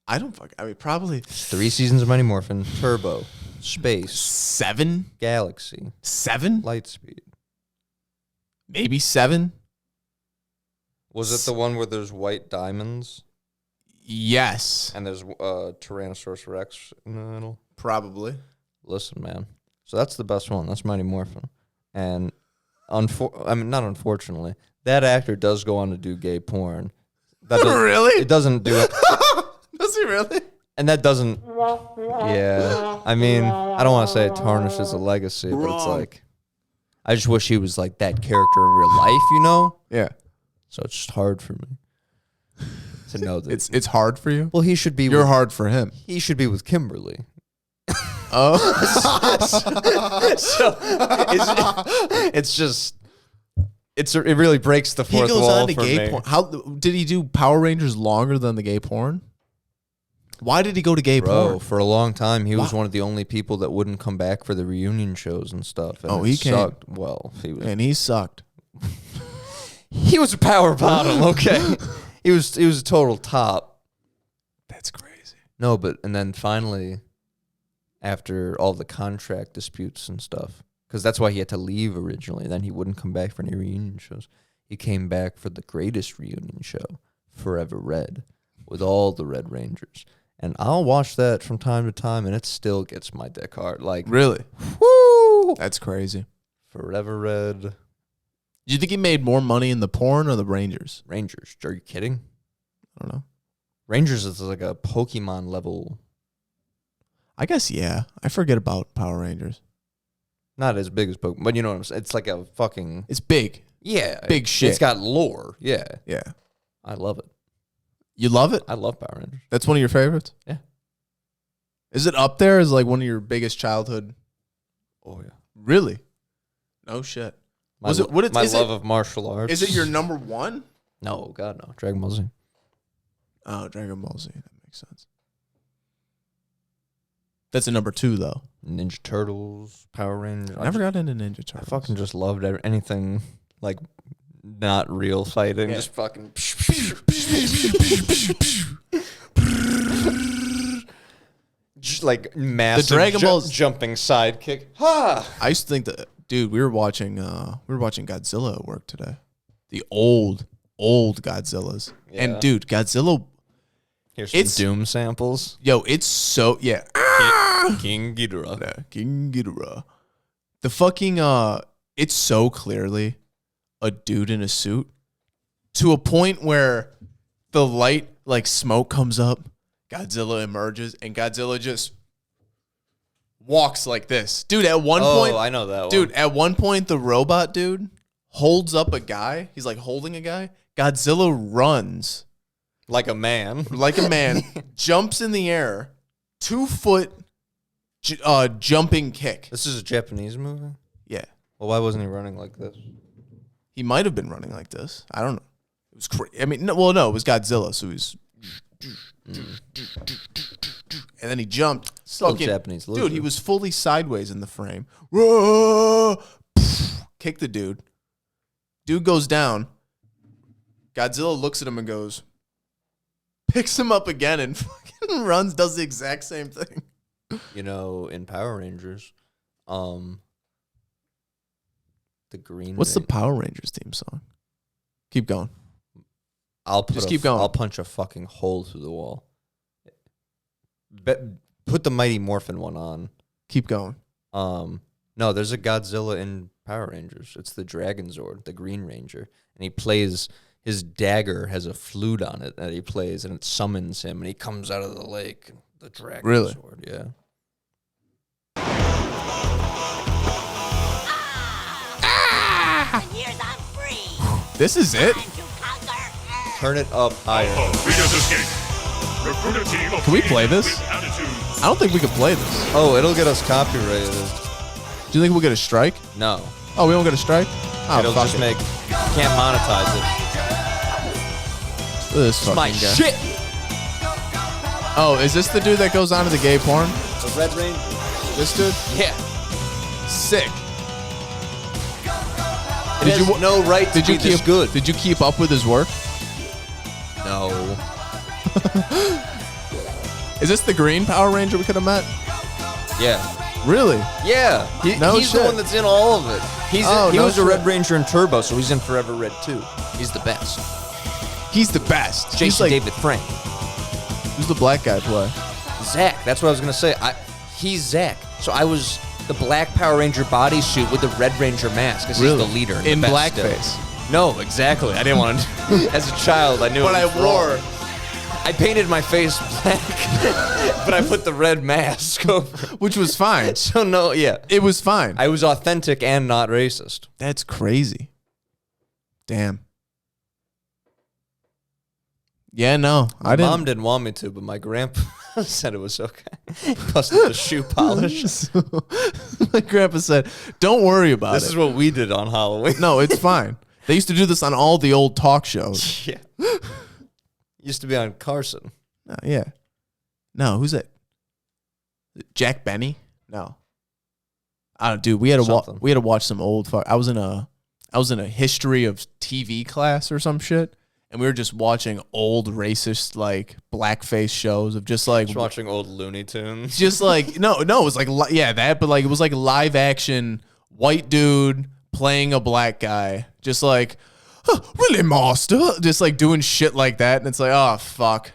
I don't fucking... I mean, probably... 3 seasons of Mighty Morphin, Turbo, Space, 7? Galaxy, 7? Lightspeed. Maybe 7? Was it the one where there's white diamonds Yes. and there's Tyrannosaurus Rex in the middle? Probably. Listen, man. So that's the best one. That's Mighty Morphin. And not unfortunately, that actor does go on to do gay porn. That Really? It doesn't do it. Does he really? And that doesn't. Yeah. I mean, I don't want to say it tarnishes a legacy, but it's Wrong. like, I just wish he was like that character in real life, you know? Yeah. So it's just hard for me to know that. It's hard for you? Well, he should be. You're hard for him. He should be with Kimberly. Oh. So it really breaks the He fourth goes wall on to for gay me. porn. How did he do Power Rangers longer than the gay porn? Why did he go to gay Bro, porn? for a long time, he was Wow. one of the only people that wouldn't come back for the reunion shows and stuff. And Oh, it he came. sucked. Well, And he sucked. he was a power bottom. Okay, he was a total top. That's crazy. No, and then finally, after all the contract disputes and stuff, because that's why he had to leave originally. Then he wouldn't come back for any reunion shows. He came back for the greatest reunion show, Forever Red, with all the Red Rangers. And I'll watch that from time to time, and it still gets my dick hard. Like, Really? woo! That's crazy. Forever Red. Do you think he made more money in the porn or the Rangers? Rangers. Are you kidding? I don't know. Rangers is like a Pokemon level. I guess, yeah. I forget about Power Rangers. Not as big as Pokemon, but you know what I'm saying? It's like a fucking... It's big. Yeah. Big shit. It's got lore. Yeah. Yeah. I love it. You love it? I love Power Rangers. That's one of your favorites? Yeah. Is it up there as like one of your biggest childhood? Oh, yeah. Really? No shit. My love of martial arts. Is it your number one? No, God, no. Dragon Ball Z. Oh, Dragon Ball Z. That makes sense. That's a number 2, though. Ninja Turtles, Power Rangers. I never got into Ninja Turtles. I fucking just loved anything like not real fighting. Yeah. Just fucking. Just like massive The Dragon Ball jumping sidekick. Ha! I used to think that, dude, we were watching Godzilla at work today. The old Godzillas. Yeah. And dude, Godzilla, Here's some Doom samples. yo, it's so, yeah. King Ghidorah. Yeah, King Ghidorah. The fucking, it's so clearly a dude in a suit to a point where the light, like smoke comes up, Godzilla emerges, and Godzilla just walks like this. Dude, at one point, I know that one. dude, at one point, the robot dude holds up a guy. He's like holding a guy. Godzilla runs Like a man. like a man, jumps in the air, 2-foot jumping kick. This is a Japanese movie? Yeah. Well, why wasn't he running like this? He might have been running like this. I don't know. It was crazy. I mean, no, it was Godzilla, so he was... And then he jumped. Still Fucking- Japanese loser. Dude, he was fully sideways in the frame. Kick the dude. Dude goes down. Godzilla looks at him and goes, picks him up again and fucking runs, does the exact same thing. You know, in Power Rangers, the Green. What's the Power Rangers theme song? Keep going. Just keep going. I'll punch a fucking hole through the wall. Put the Mighty Morphin one on. Keep going. No, there's a Godzilla in Power Rangers. It's the Dragon Zord, the Green Ranger, and he plays. His dagger has a flute on it that he plays, and it summons him, and he comes out of the lake. The Dragon Really? Zord, yeah. And here's I'm free. This is it? Time to conquer Earth. Turn it up higher. Leaders escape. Recruit a team of Can we play this? with attitudes. I don't think we can play this. Oh, it'll get us copyrighted. Do you think we'll get a strike? No, Oh, we won't get a strike? Oh, it'll fuck just it. make. Can't monetize it. Look at this fucking My guy. shit. Oh, is this the dude that goes on to the gay porn? The Red Ranger. This dude? Yeah. Sick. It has no right to Did you be this keep good. Did you keep up with his work? No. Is this the green Power Ranger we could have met? Yeah. Really? Yeah. No he's shit. the one that's in all of it. He Oh, no was a shit. Red Ranger in Turbo, so he's in Forever Red too. He's the best. He's the best. He's Jason like, David Frank. who's the black guy play? Zach. That's what I was gonna say. He's Zach. So I was the black Power Ranger bodysuit with the Red Ranger mask, because Really? he's the leader. and In the best blackface? still. No, exactly. I didn't want to. As a child, I knew. But it I was wore. wrong. I painted my face black, but I put the red mask over. Which was fine. So no, yeah, It was fine. I was authentic and not racist. That's crazy. Damn. Yeah, no. My I didn't. mom didn't want me to, but my grandpa said it was okay. Busted the shoe polish. My grandpa said, "Don't worry about This it." is what we did on Halloween. No, it's fine. They used to do this on all the old talk shows. Yeah. Used to be on Carson. Yeah. No, who's that? Jack Benny? No. I don't. Dude, we had to Something. watch some old. I was in a history of TV class or some shit, and we were just watching old racist like blackface shows of just like Just watching old Looney Tunes. just like no, it was like that, but like it was like live action white dude playing a black guy, just like really, master, just like doing shit like that, and it's like, oh fuck,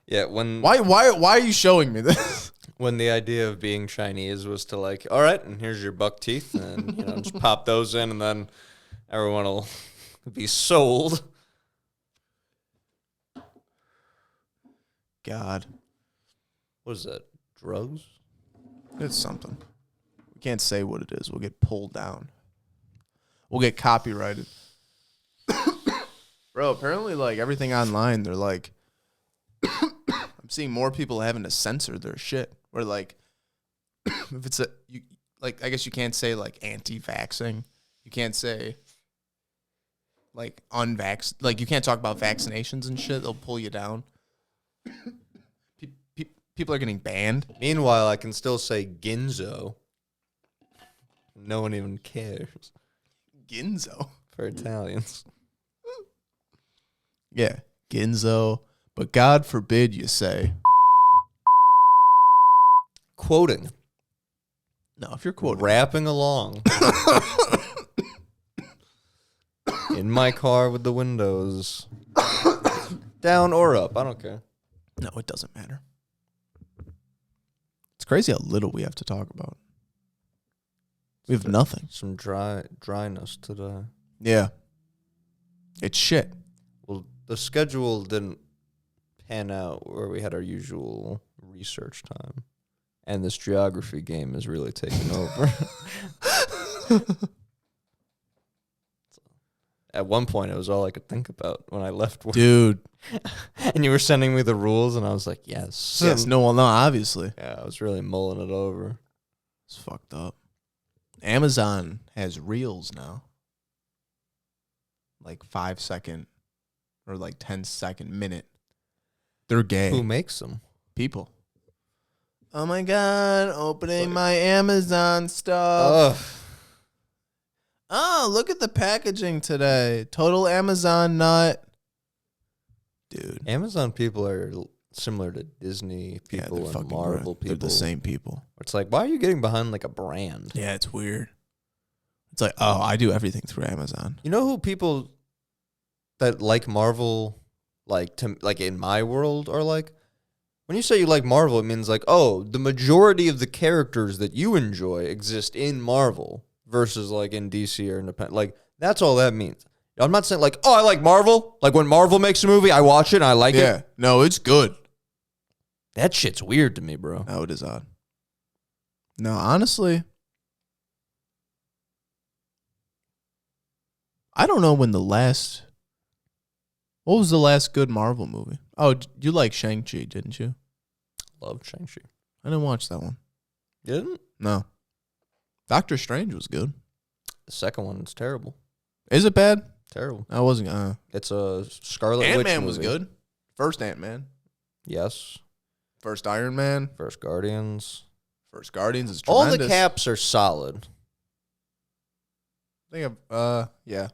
Yeah, when why are you showing me this? when the idea of being Chinese was to like, all right, and here's your buck teeth, and just pop those in, and then Everyone will be sold. God, What is that? Drugs? it's something. We can't say what it is. We'll get pulled down. We'll get copyrighted. Bro, apparently, like, everything online, they're like, I'm seeing more people having to censor their shit. Where, like, if it's like, I guess you can't say, like, anti-vaxxing. You can't say, like, like, you can't talk about vaccinations and shit. They'll pull you down. People are getting banned. Meanwhile, I can still say Ginzo. No one even cares Ginzo. for Italians. Yeah, Ginzo. But God forbid you say. Quoting. No, if you're quoting. Rapping along. In my car with the windows down or up. I don't care. No, it doesn't matter. It's crazy how little we have to talk about. We have nothing. Some dryness today. Yeah. It's shit. Well, the schedule didn't pan out where we had our usual research time. And this geography game is really taking over. At one point, it was all I could think about when I left work. Dude. And you were sending me the rules, and I was like, yes. Yes, no, well, no, obviously. Yeah, I was really mulling it over. It's fucked up. Amazon has reels now. Like 5-second or like 10-second minute. They're gay. Who makes them? People. Oh my God, opening my Amazon stuff. Ugh. Oh, look at the packaging today. Total Amazon nut. Dude. Amazon people are similar to Disney people they're and fucking Marvel weird. people. They're the same people. It's like, why are you getting behind like a brand? Yeah, it's weird. It's like, oh, I do everything through Amazon. You know who people that like Marvel, like in my world, are like? When you say you like Marvel, it means like, oh, the majority of the characters that you enjoy exist in Marvel versus like in DC or independent. Like, that's all that means. I'm not saying like, oh, I like Marvel. Like when Marvel makes a movie, I watch it and I like it. No, it's good. That shit's weird to me, bro. No, it is odd. No, honestly, I don't know when the last. What was the last good Marvel movie? Oh, you like Shang-Chi, didn't you? Love Shang-Chi. I didn't watch that one. You didn't? No. Doctor Strange was good. The second one's terrible. Is it bad? Terrible. I wasn't. It's a Scarlet Witch Ant-Man was movie. good. First Ant-Man. Yes. First Iron Man. First Guardians. First Guardians is All tremendous. the caps are solid. I think yeah.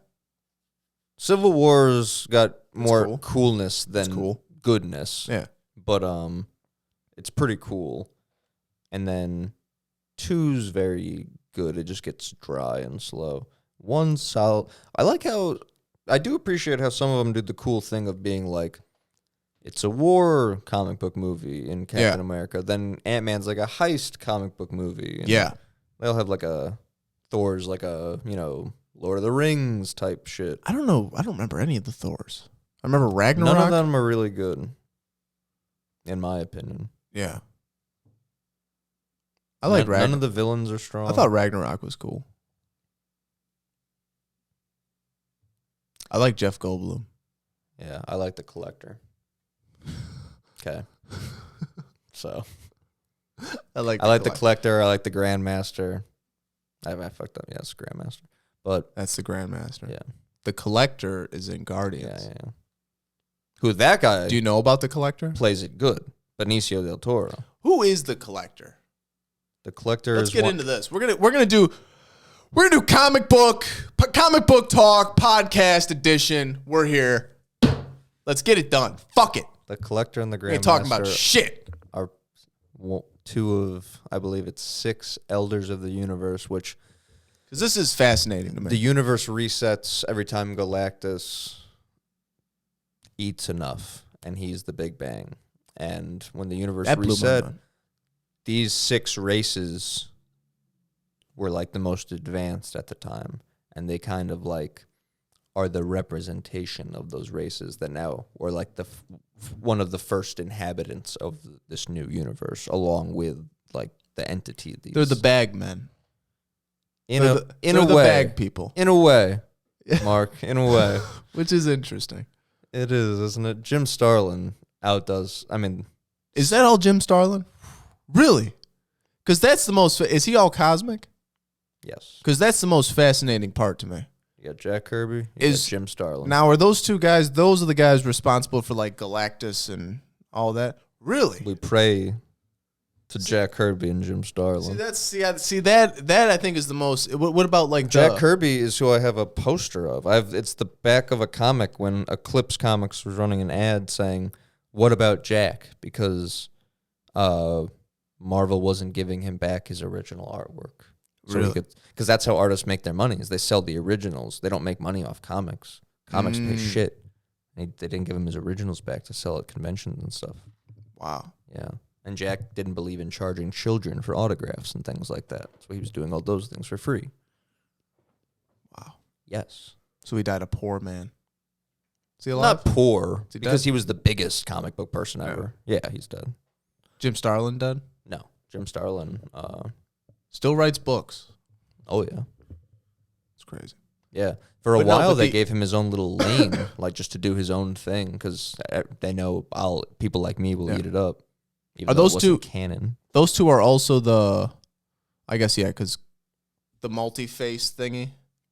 Civil War's got more cool. coolness than cool. goodness. Yeah. But it's pretty cool. And then 2's very good. It just gets dry and slow. 1's solid. I do appreciate how some of them do the cool thing of being like, it's a war comic book movie in Captain America. Then Ant-Man's like a heist comic book movie. And Yeah. they'll have like Thor's like a, Lord of the Rings type shit. I don't know. I don't remember any of the Thors. I remember Ragnarok. None of them are really good, in my opinion. Yeah. I like Ragnarok. None of the villains are strong. I thought Ragnarok was cool. I like Jeff Goldblum. Yeah, I like the Collector. Okay. So I like the Collector. I like the Grandmaster. I fucked up. Yes, Grandmaster. But That's the Grandmaster. yeah, The Collector is in Guardians. yeah. Who that guy? Do you know about the Collector? Plays it good. Benicio del Toro. Who is the Collector? The Collector. Let's is get into this. We're gonna do comic book talk podcast edition. We're here. Let's get it done. Fuck it. The Collector and the We ain't Grandmaster talking about shit. are two of, I believe it's 6 Elders of the Universe, which Because this is fascinating to me. the universe resets every time Galactus eats enough, and he's the Big Bang. And when the universe that blew my reset, mind. these 6 races were like the most advanced at the time. and they kind of like are the representation of those races that now are like one of the first inhabitants of this new universe, along with like the entity. These They're the bag men. in They're a the way, bag people, in a way, Mark, in a way, which is interesting. it is, isn't it? Jim Starlin outdoes. I mean, Is that all Jim Starlin? Really? Because that's the most. Is he all cosmic? yes. Because that's the most fascinating part to me. You got Jack Kirby. You Is- got Jim Starlin. Now, are those two guys? Those are the guys responsible for like Galactus and all that. Really? We pray to Jack Kirby and Jim See Starlin. that I think is the most. What about like Jack Kirby is who I have a poster of. It's the back of a comic when Eclipse Comics was running an ad saying, "What about Jack?" Because Marvel wasn't giving him back his original artwork. So Really? Because that's how artists make their money, is they sell the originals. They don't make money off comics. Comics pay shit. They didn't give him his originals back to sell at conventions and stuff. Wow. Yeah. And Jack didn't believe in charging children for autographs and things like that. So he was doing all those things for free. Wow. Yes. So he died a poor man. Is he alive? Not poor, he because dead? he was the biggest comic book person Yeah. ever. Yeah, he's dead. Jim Starlin dead? No. Jim Starlin. Still writes books. Oh, yeah. It's crazy. Yeah. For a But no, while, but they the- gave him his own little lane, like just to do his own thing, because they know people like me will Yeah. eat it up. Even Are though it those wasn't two- canon? Those two are also the, I guess, yeah, because the multi-face thingy,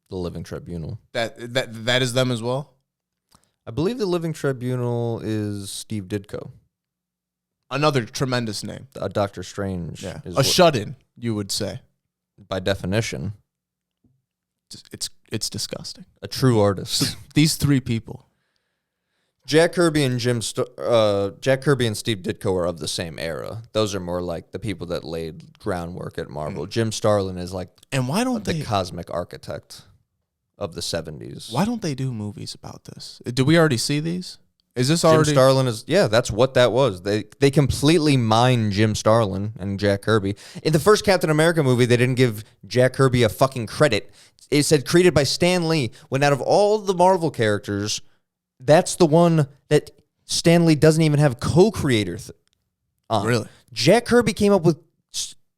The Living Tribunal. that is them as well? I believe the Living Tribunal is Steve Ditko. Another tremendous name. Doctor Strange. Yeah. Is A shut-in, you would say. by definition, It's disgusting. a true artist. These three people. Jack Kirby and Jack Kirby and Steve Ditko are of the same era. Those are more like the people that laid groundwork at Marvel. Jim Starlin is like And why don't the they cosmic architect of the 70s. why don't they do movies about this? Did we already see these? Is this Jim already Starlin is, yeah, that's what that was. They completely mined Jim Starlin and Jack Kirby. In the first Captain America movie, they didn't give Jack Kirby a fucking credit. It said created by Stan Lee, when out of all the Marvel characters, that's the one that Stan Lee doesn't even have co-creator on. Really? Jack Kirby came up with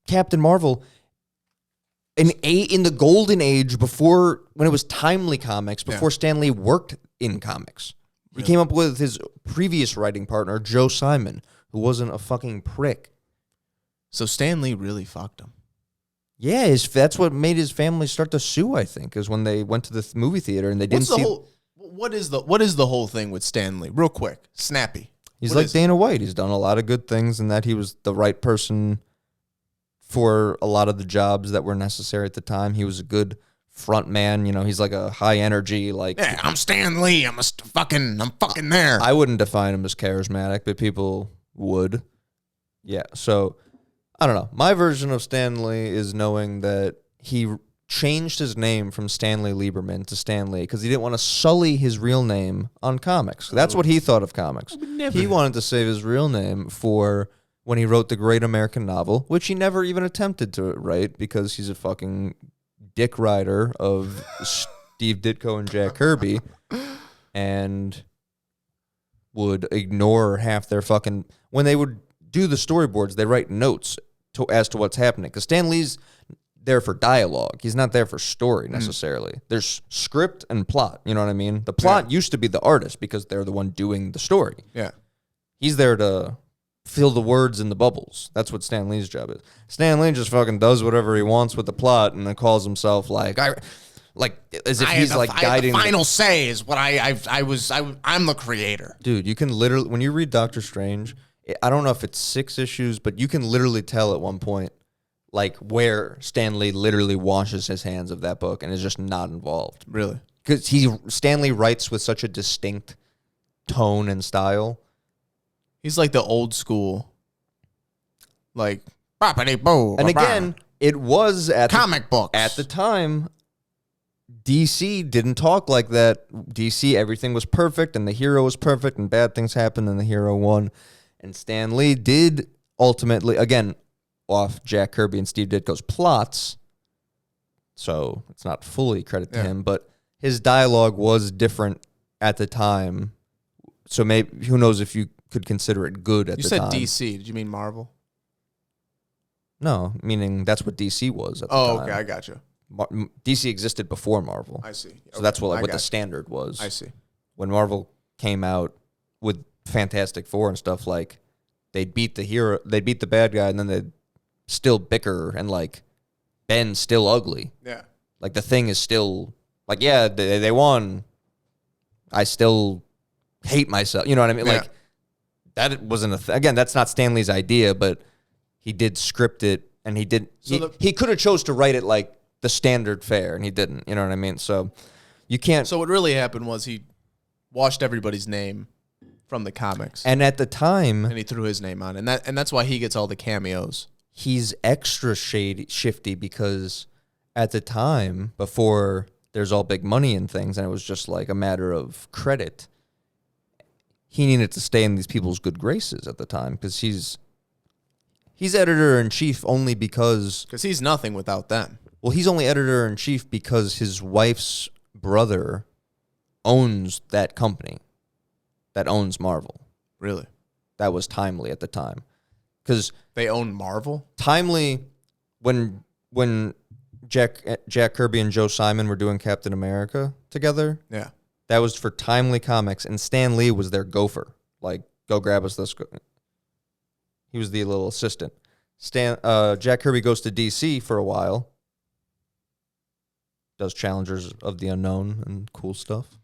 Captain Marvel in the golden age, before, when it was Timely Comics, before Stan Lee worked in comics. He came up with his previous writing partner, Joe Simon, who wasn't a fucking prick. So Stan Lee really fucked him. Yeah, that's what made his family start to sue, I think, is when they went to the movie theater and they didn't see... What is the whole thing with Stan Lee? Real quick, snappy. He's What like is- Dana White. He's done a lot of good things, and that he was the right person for a lot of the jobs that were necessary at the time. He was a good front man. You know, he's like a high energy, like... Yeah, I'm Stan Lee. I'm fucking there. I wouldn't define him as charismatic, but people would. Yeah, so I don't know. My version of Stan Lee is knowing that he changed his name from Stanley Lieberman to Stan Lee because he didn't want to sully his real name on comics. That's what he thought of comics. He wanted to save his real name for when he wrote the Great American Novel, which he never even attempted to write because he's a fucking dick rider of Steve Ditko and Jack Kirby, and would ignore half their fucking... When they would do the storyboards, they write notes as to what's happening. Because Stan Lee's there for dialogue. He's not there for story necessarily. There's script and plot. You know what I mean? The plot used to be the artist because they're the one doing the story. Yeah. He's there to fill the words in the bubbles. That's what Stan Lee's job is. Stan Lee just fucking does whatever he wants with the plot and then calls himself like as if he's like guiding. The final say is what I'm the creator. Dude, you can literally, when you read Doctor Strange, I don't know if it's 6 issues, but you can literally tell at one point like where Stan Lee literally washes his hands of that book and is just not involved. Really? Because Stan Lee writes with such a distinct tone and style. He's like the old school, like and again, it was at comic books at the time. DC didn't talk like that. DC, everything was perfect and the hero was perfect and bad things happened and the hero won. And Stan Lee did ultimately, again, off Jack Kirby and Steve Ditko's plots, so it's not fully credit to Yeah. him, but his dialogue was different at the time. So maybe who knows if you could consider it good at You the said time. DC. Did you mean Marvel? No, meaning that's what DC was at the Oh, time. okay. I got you. DC existed before Marvel. I see. So that's Okay, what I the got you. standard was. I see. When Marvel came out with Fantastic Four and stuff, like they'd beat the bad guy, and then they'd still bicker, and like Ben's still ugly. Yeah. Like the Thing is still like, yeah, they won. I still hate myself. You know what I mean? Yeah. Like that wasn't again. That's not Stan Lee's idea, but he did script it, and he did. So He could have chose to write it like the standard fare, and he didn't. You know what I mean? So you can't. So what really happened was he washed everybody's name from the comics, And at the time, and he threw his name on, and that's why he gets all the cameos. he's extra shifty because at the time, before there's all big money and things, and it was just like a matter of credit, he needed to stay in these people's good graces at the time because he's editor-in-chief only because, Because he's nothing without them. well, he's only editor-in-chief because his wife's brother owns that company that owns Marvel. Really? That was Timely at the time. Because They own Marvel? Timely, when Jack Kirby and Joe Simon were doing Captain America together, Yeah. that was for Timely Comics, and Stan Lee was their gopher. Like, go grab us this. He was the little assistant. Jack Kirby goes to DC for a while, does Challengers of the Unknown and cool stuff.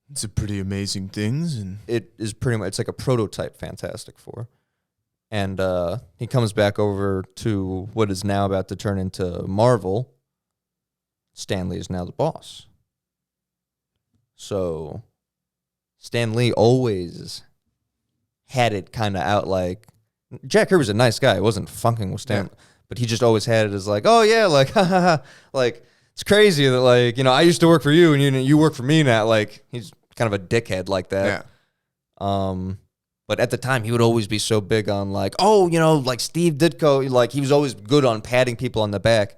It's a pretty amazing things, and It is pretty much, it's like a prototype Fantastic Four. And he comes back over to what is now about to turn into Marvel. Stan Lee is now the boss. So Stan Lee always had it kind of out like, Jack Kirby's a nice guy. He wasn't funking with Stan, but he just always had it as like, oh yeah, like, ha ha ha. Like, it's crazy that like, you know, I used to work for you and you work for me now. Like, he's kind of a dickhead like that. yeah. But at the time, he would always be so big on like, oh, you know, like Steve Ditko, like he was always good on patting people on the back.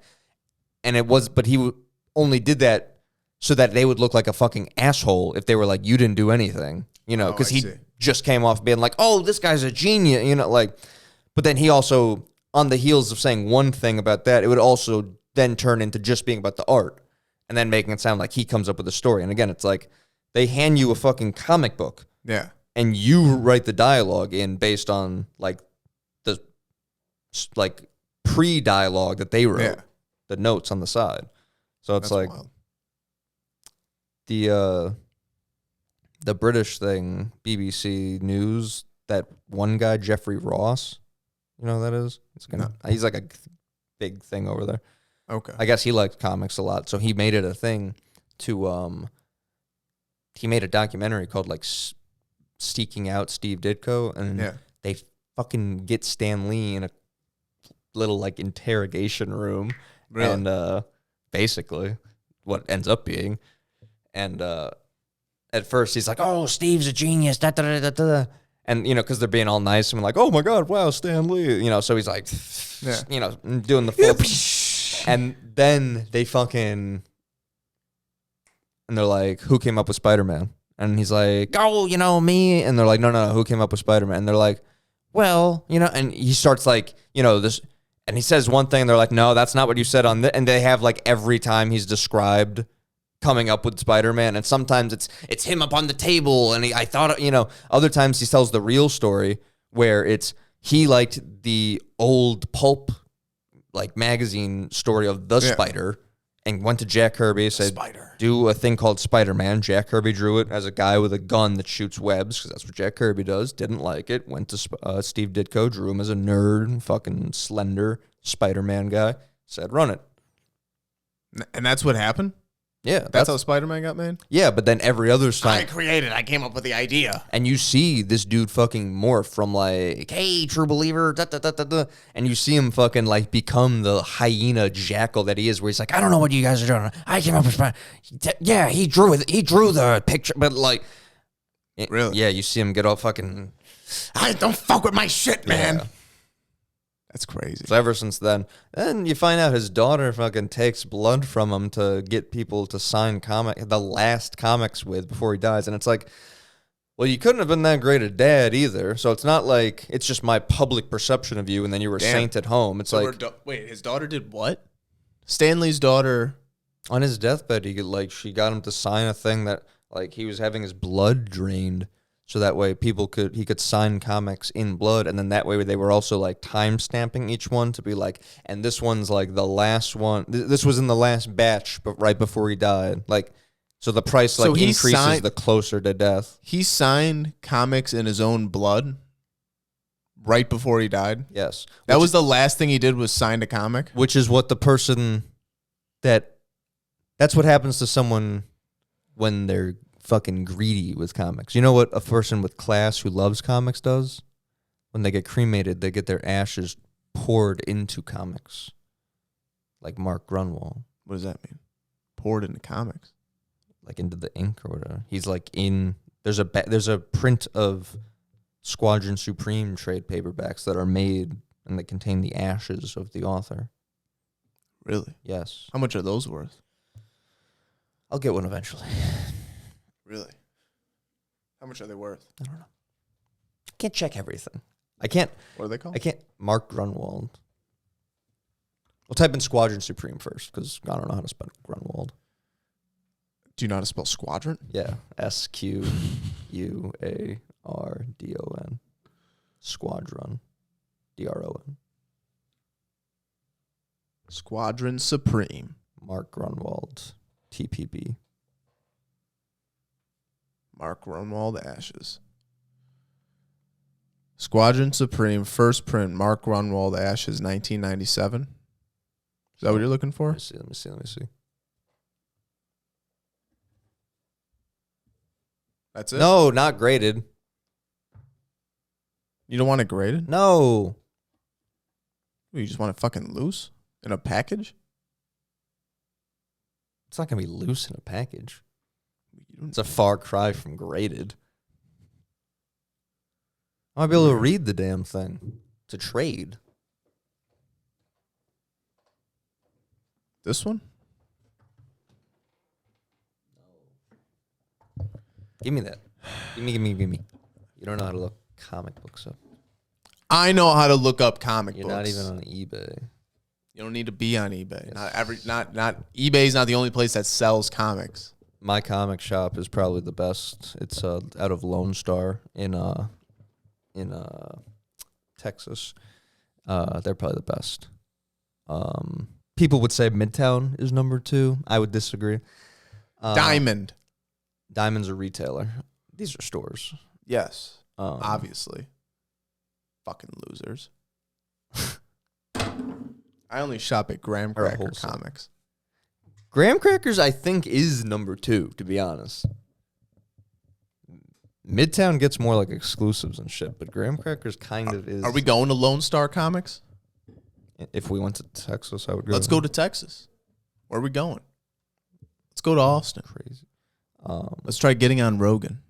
And but he only did that so that they would look like a fucking asshole if they were like, you didn't do anything, you know, because I he see. just came off being like, oh, this guy's a genius, you know, like, but then he also, on the heels of saying one thing about that, it would also then turn into just being about the art and then making it sound like he comes up with a story. And again, it's like they hand you a fucking comic book. Yeah. And you write the dialogue in based on like the like pre-dialogue that they wrote, Yeah. the notes on the side. So it's That's like wild. the British thing, BBC News, that one guy, Jeffrey Ross, you know who that is? He's like a big thing over there. Okay. I guess he liked comics a lot, so he made it a thing to he made a documentary called like Seeking Out Steve Ditko, and Yeah. they fucking get Stan Lee in a little like interrogation room, Really? and basically what ends up being, and at first he's like, "Oh, Steve's a genius," da da da da da, and you know, because they're being all nice and like, "Oh my god, wow, Stan Lee," you know, so he's like, Yeah. you know, doing the full, and then they fucking, and they're like, "Who came up with Spider-Man?" And he's like, "Oh, you know, me." And they're like, no, who came up with Spider-Man? And they're like, well, you know, and he starts like, you know, this, and he says one thing, and they're like, no, that's not what you said on this. And they have like every time he's described coming up with Spider-Man. And sometimes it's him up on the table. And I thought, you know, other times he tells the real story where he liked the old pulp like magazine story of the Spider, and went to Jack Kirby, said, do a thing called Spider-Man. Jack Kirby drew it as a guy with a gun that shoots webs, because that's what Jack Kirby does. Didn't like it. Went to Steve Ditko, drew him as a nerd, fucking slender Spider-Man guy. Said, run it. And that's what happened? Yeah, That's how Spider-Man got made? yeah, but then every other time, I came up with the idea. and you see this dude fucking morph from like, hey, true believer, da, da, da, da, da, and you see him fucking like become the hyena jackal that he is, where he's like, I don't know what you guys are doing. I came up with yeah, he drew the picture, but like, Really? yeah, you see him get all fucking, I don't fuck with my shit, man. Yeah. That's crazy. So ever since then, you find out his daughter fucking takes blood from him to get people to sign the last comics with before he dies. And it's like, well, you couldn't have been that great a dad either. So it's not like it's just my public perception of you and then you were a saint at home. It's So like, wait, his daughter did what? Stanley's daughter. on his deathbed, she got him to sign a thing that like he was having his blood drained. So that way he could sign comics in blood, and then that way they were also like time stamping each one to be like, and this one's like the last one. This was in the last batch, but right before he died. Like, so the price like increases the closer to death. He signed comics in his own blood right before he died. Yes, That was the last thing he did was signed a comic. which is what the person that's what happens to someone when they're fucking greedy with comics. You know what a person with class who loves comics does? When they get cremated, they get their ashes poured into comics. Like Mark Grunwald. What does that mean? Poured into comics. Like into the ink or whatever. He's like there's a print of Squadron Supreme trade paperbacks that are made and that contain the ashes of the author. Really? Yes. How much are those worth? I'll get one eventually. Really? How much are they worth? I don't know. I can't check everything. I can't. What are they called? Mark Grunwald. We'll type in Squadron Supreme first because I don't know how to spell Grunwald. Do you know how to spell squadron? Yeah. SQUARDON. Squadron. DRON. Squadron Supreme. Mark Grunwald. TPB. Mark Grunwald Ashes. Squadron Supreme, first print, Mark Grunwald Ashes, 1997. Is that what you're looking for? Let me see. That's it? No, not graded. You don't want it graded? No. You just want it fucking loose? In a package? It's not going to be loose in a package. It's a far cry from graded. I might be able to read the damn thing. It's a trade. This one? Give me that. Give me. You don't know how to look comic books up. I know how to look up comic You're books. not even on eBay. You don't need to be on eBay. Not eBay's not the only place that sells comics. My comic shop is probably the best. It's out of Lone Star in Texas. They're probably the best. People would say Midtown is number 2. I would disagree. Diamond. Diamond's a retailer. These are stores. Yes. Obviously. Fucking losers. I only shop at Graham Or a Cracker wholesale. Comics. Graham Crackers, I think, is number 2, to be honest. Midtown gets more like exclusives and shit, but Graham Crackers kind of is. Are we going to Lone Star Comics? If we went to Texas, I would go. Let's go to Texas. Where are we going? Let's go to Austin. Crazy. Let's try getting on Rogan.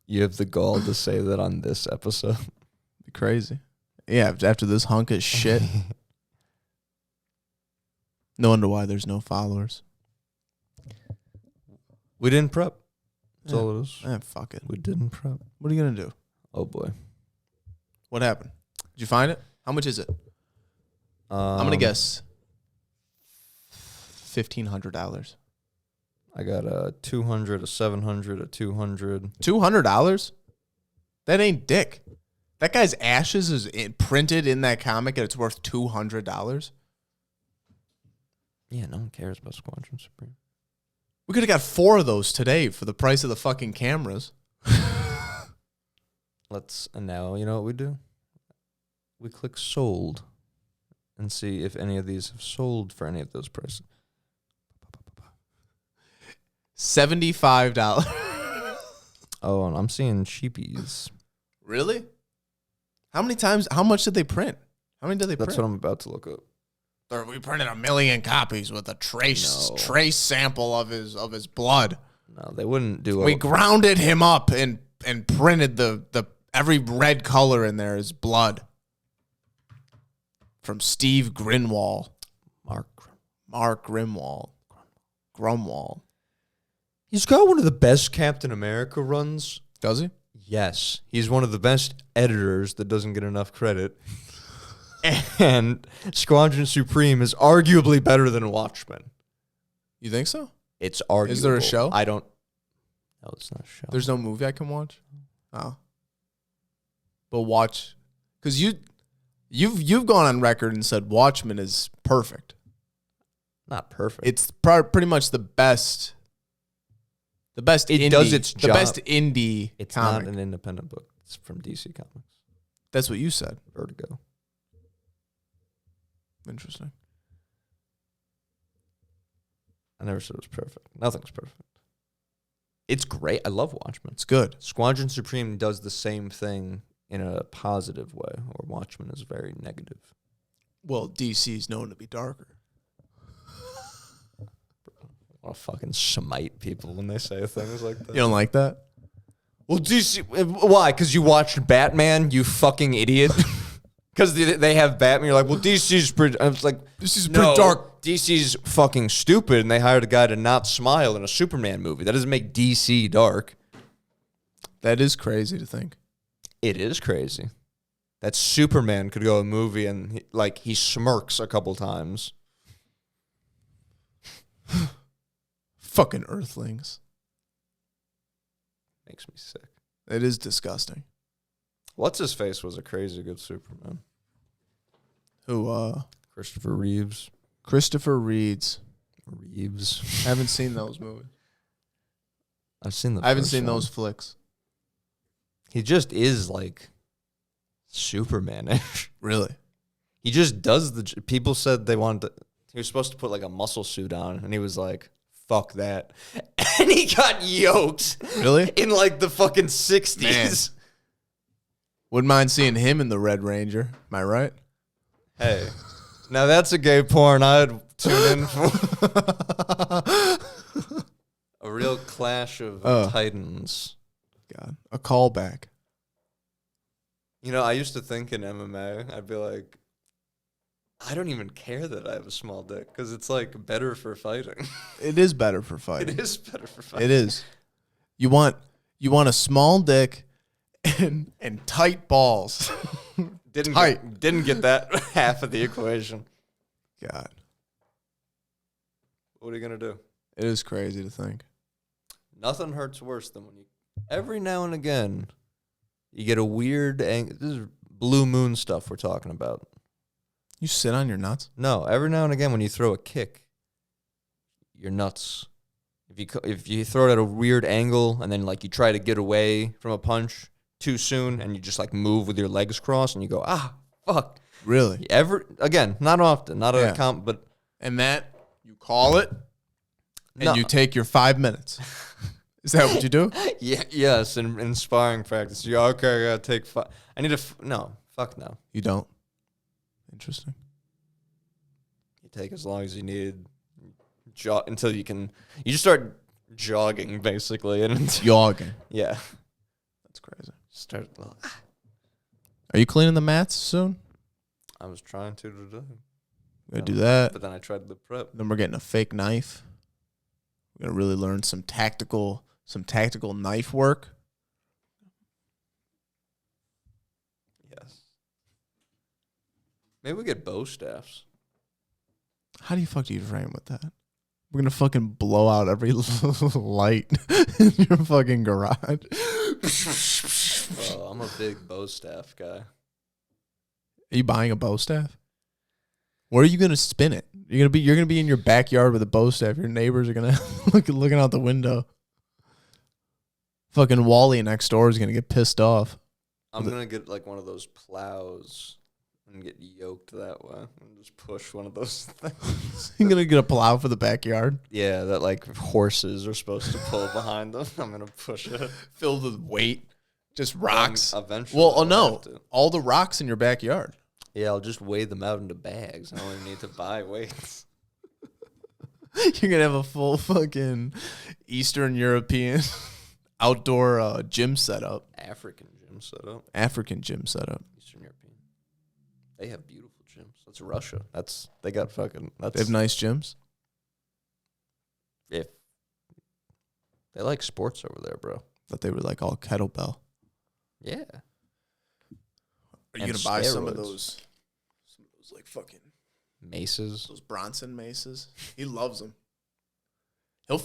You have the gall to say that on this episode. Be crazy. Yeah, after this hunk of shit. No wonder why there's no followers. We didn't prep. That's Yeah. all it is. Fuck it. We didn't prep. What are you going to do? Oh, boy. What happened? Did you find it? How much is it? I'm going to guess $1,500. I got a 200, a 700, a 200. $200? That ain't dick. That guy's ashes is printed in that comic and it's worth $200. Yeah, no one cares about Squadron Supreme. We could have got 4 of those today for the price of the fucking cameras. And now, you know what we do? We click sold and see if any of these have sold for any of those prices. $75. Oh, and I'm seeing cheapies. Really? How much did they print? How many did they print? That's what I'm about to look up. We printed 1 million copies with a trace No. sample of his blood. No, they wouldn't do We grounded him up and printed the every red color in there is blood. from Steve Grinwall. Mark Grumwald. He's got one of the best Captain America runs. Does he? Yes. He's one of the best editors that doesn't get enough credit. And Squadron Supreme is arguably better than Watchmen. You think so? It's arguable. Is there a show? I don't. No, it's not a show. There's no movie I can watch? Oh. But watch. Because you've gone on record and said Watchmen is perfect. Not perfect. It's pretty much the best. The best It indie, does its the job. best indie It's comic. not an independent book. It's from DC Comics. That's what you said. Vertigo. Interesting. I never said it was perfect. Nothing's perfect. It's great. I love Watchmen. It's good. Squadron Supreme does the same thing in a positive way, or Watchmen is very negative. Well, DC is known to be darker. I want to fucking smite people when they say things like that. You don't like that? Well, DC, why? Because you watched Batman, you fucking idiot. Because they have Batman. You're like, well, DC's pretty. I was like, DC's no, pretty dark. DC's fucking stupid, and they hired a guy to not smile in a Superman movie. That doesn't make DC dark. That is crazy to think. It is crazy that Superman could go a movie and he smirks a couple times. Fucking Earthlings. Makes me sick. It is disgusting. What's his face was a crazy good Superman. Who? Christopher Reeves. Christopher Reeves. Haven't seen those movies. I've seen the. I haven't first seen one. those flicks. He just is like Superman-ish. Really? He just does the. People said they wanted. He was supposed to put like a muscle suit on, and he was like, "Fuck that," and he got yoked. Really? In like the fucking 60s. Man. Wouldn't mind seeing him in the Red Ranger. Am I right? Hey, now that's a gay porn I'd tune in for. A real clash of titans. God, a callback. You know, I used to think in MMA, I'd be like, I don't even care that I have a small dick because it's like better for fighting. It is better for fighting. It is better for fighting. It is. You want a small dick and tight balls. Didn't get that half of the equation. God, What are you gonna do? it is crazy to think. Nothing hurts worse than when you every now and again you get a weird this is blue moon stuff we're talking about. You sit on your nuts? No, every now and again when you throw a kick, you're nuts. If you throw it at a weird angle and then like you try to get away from a punch too soon and you just like move with your legs crossed and you go, fuck. Really? Again, not often, not Yeah. a comp, but And that you call it and No. you take your 5 minutes. Is that what you do? yes, in sparring practice. You okay? I gotta take 5. I need no, fuck no. You don't. Interesting. You take as long as you need, until you can. You just start jogging basically, and Jogging. yeah, That's crazy. start. Well, Are you cleaning the mats soon? I was trying to today, We're gonna do that. but then I tried the prep. Then we're getting a fake knife. We're gonna really learn some tactical knife work. Yes. Maybe we get bow staffs. How do you frame with that? We're gonna fucking blow out every light in your fucking garage. Bro, I'm a big bow staff guy. Are you buying a bow staff? Where are you gonna spin it? You're gonna be in your backyard with a bow staff. Your neighbors are gonna looking out the window. Fucking Wally next door is gonna get pissed off. I'm gonna get like one of those plows and get yoked that way and just push one of those things. You're gonna get a plow for the backyard, Yeah, that like horses are supposed to pull behind them. I'm gonna push it. filled with weight, just rocks. Eventually. Well, oh I'll no, have to. all the rocks in your backyard. Yeah, I'll just weigh them out into bags. I don't even need to buy weights. You're gonna have a full fucking Eastern European outdoor gym setup, African gym setup. African gym setup. Eastern European. They have beautiful gyms. That's Russia. They got fucking. They have nice gyms. If they like sports over there, bro. That they were like all kettlebell. Yeah. Are you And gonna buy some of steroids. those like fucking Maces. those Bronson maces? He loves them. He'll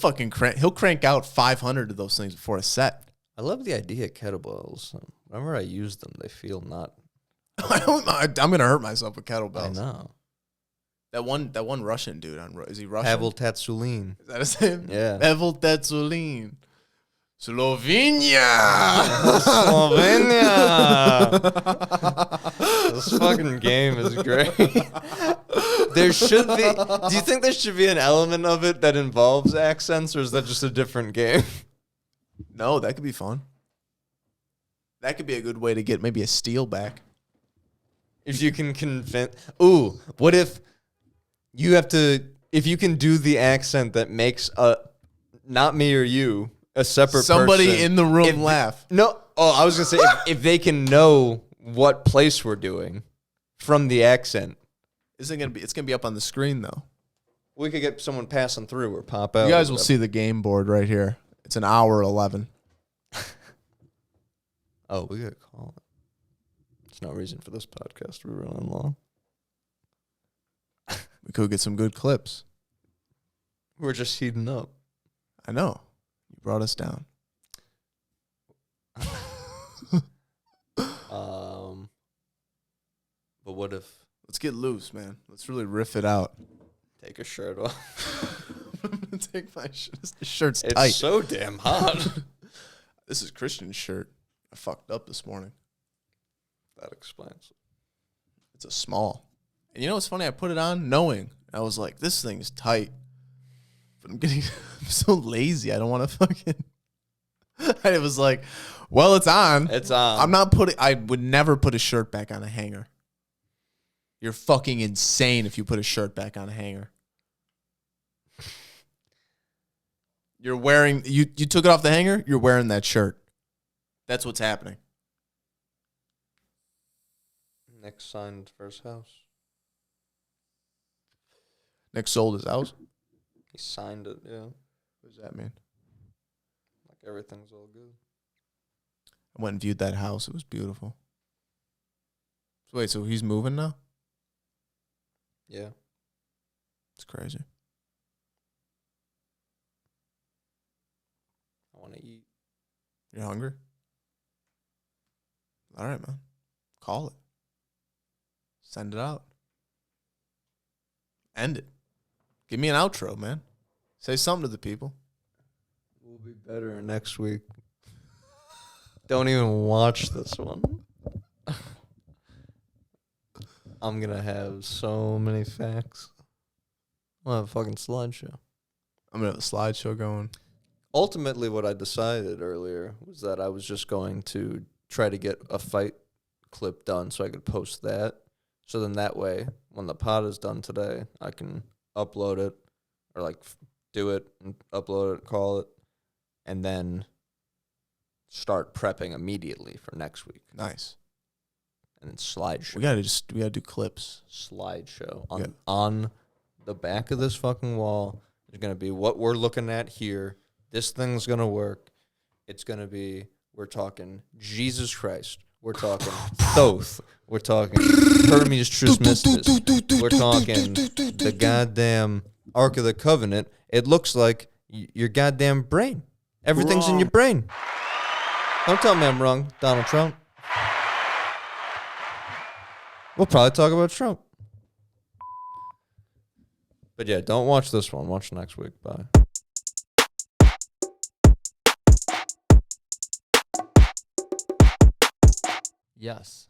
crank out 500 of those things before a set. I love the idea of kettlebells. Whenever I use them, they feel not. I'm gonna hurt myself with kettlebells. I know. That one Russian dude is he Russian? Pavel Tatsulin. Is that his name? Yeah. Pavel Tatsulin. Slovenia. Slovenia. This fucking game is great. There should be. Do you think there should be an element of it that involves accents, or is that just a different game? No, that could be fun. That could be a good way to get maybe a steal back. If you can convince. Ooh, what if you have to. If you can do the accent that makes not me or you, a separate Somebody person. in the room laugh. No. Oh, I was going to say, if they can know what place we're doing from the accent, It's gonna be up on the screen though. we could get someone passing through or pop out. You guys will see the game board right here. It's an hour 11. Oh, we got to call it. There's no reason for this podcast to be running long. We could get some good clips. We're just heating up. I know. You brought us down. But what if Let's get loose, man. Let's really riff it out. take a shirt off? I'm gonna take my shirt. This shirt's It's tight. so damn hot. This is Christian's shirt. I fucked up this morning. That explains. It's a small. And you know what's funny? I put it on knowing. I was like, this thing's tight. But I'm so lazy. I don't want to fucking. I was like, well, it's on. It's on. I would never put a shirt back on a hanger. You're fucking insane if you put a shirt back on a hanger. You're wearing, you took it off the hanger, you're wearing that shirt. That's what's happening. Nick signed for his house. Nick sold his house. He signed it, yeah. What does that mean? Like everything's all good. I went and viewed that house. It was beautiful. So wait, so he's moving now? Yeah. It's crazy. I want to eat. You're hungry? All right, man. Call it. Send it out. End it. Give me an outro, man. Say something to the people. We'll be better next week. Don't even watch this one. I'm going to have so many facts. I'll have a fucking slideshow. I'm going to have a slideshow going. Ultimately, what I decided earlier was that I was just going to try to get a fight clip done so I could post that. So then that way, when the pod is done today, I can upload it or like do it and upload it, call it, and then start prepping immediately for next week. Nice. And then slideshow. We gotta do clips. Slideshow. Yeah. On the back of this fucking wall, there's going to be what we're looking at here. This thing's going to work. It's going to be, we're talking Jesus Christ. We're talking Thoth. We're talking Hermes Trismegistus. We're talking the goddamn Ark of the Covenant. It looks like your goddamn brain. Everything's in your brain. Don't tell me I'm wrong, Donald Trump. We'll probably talk about Trump. But yeah, don't watch this one. Watch next week. Bye. Yes.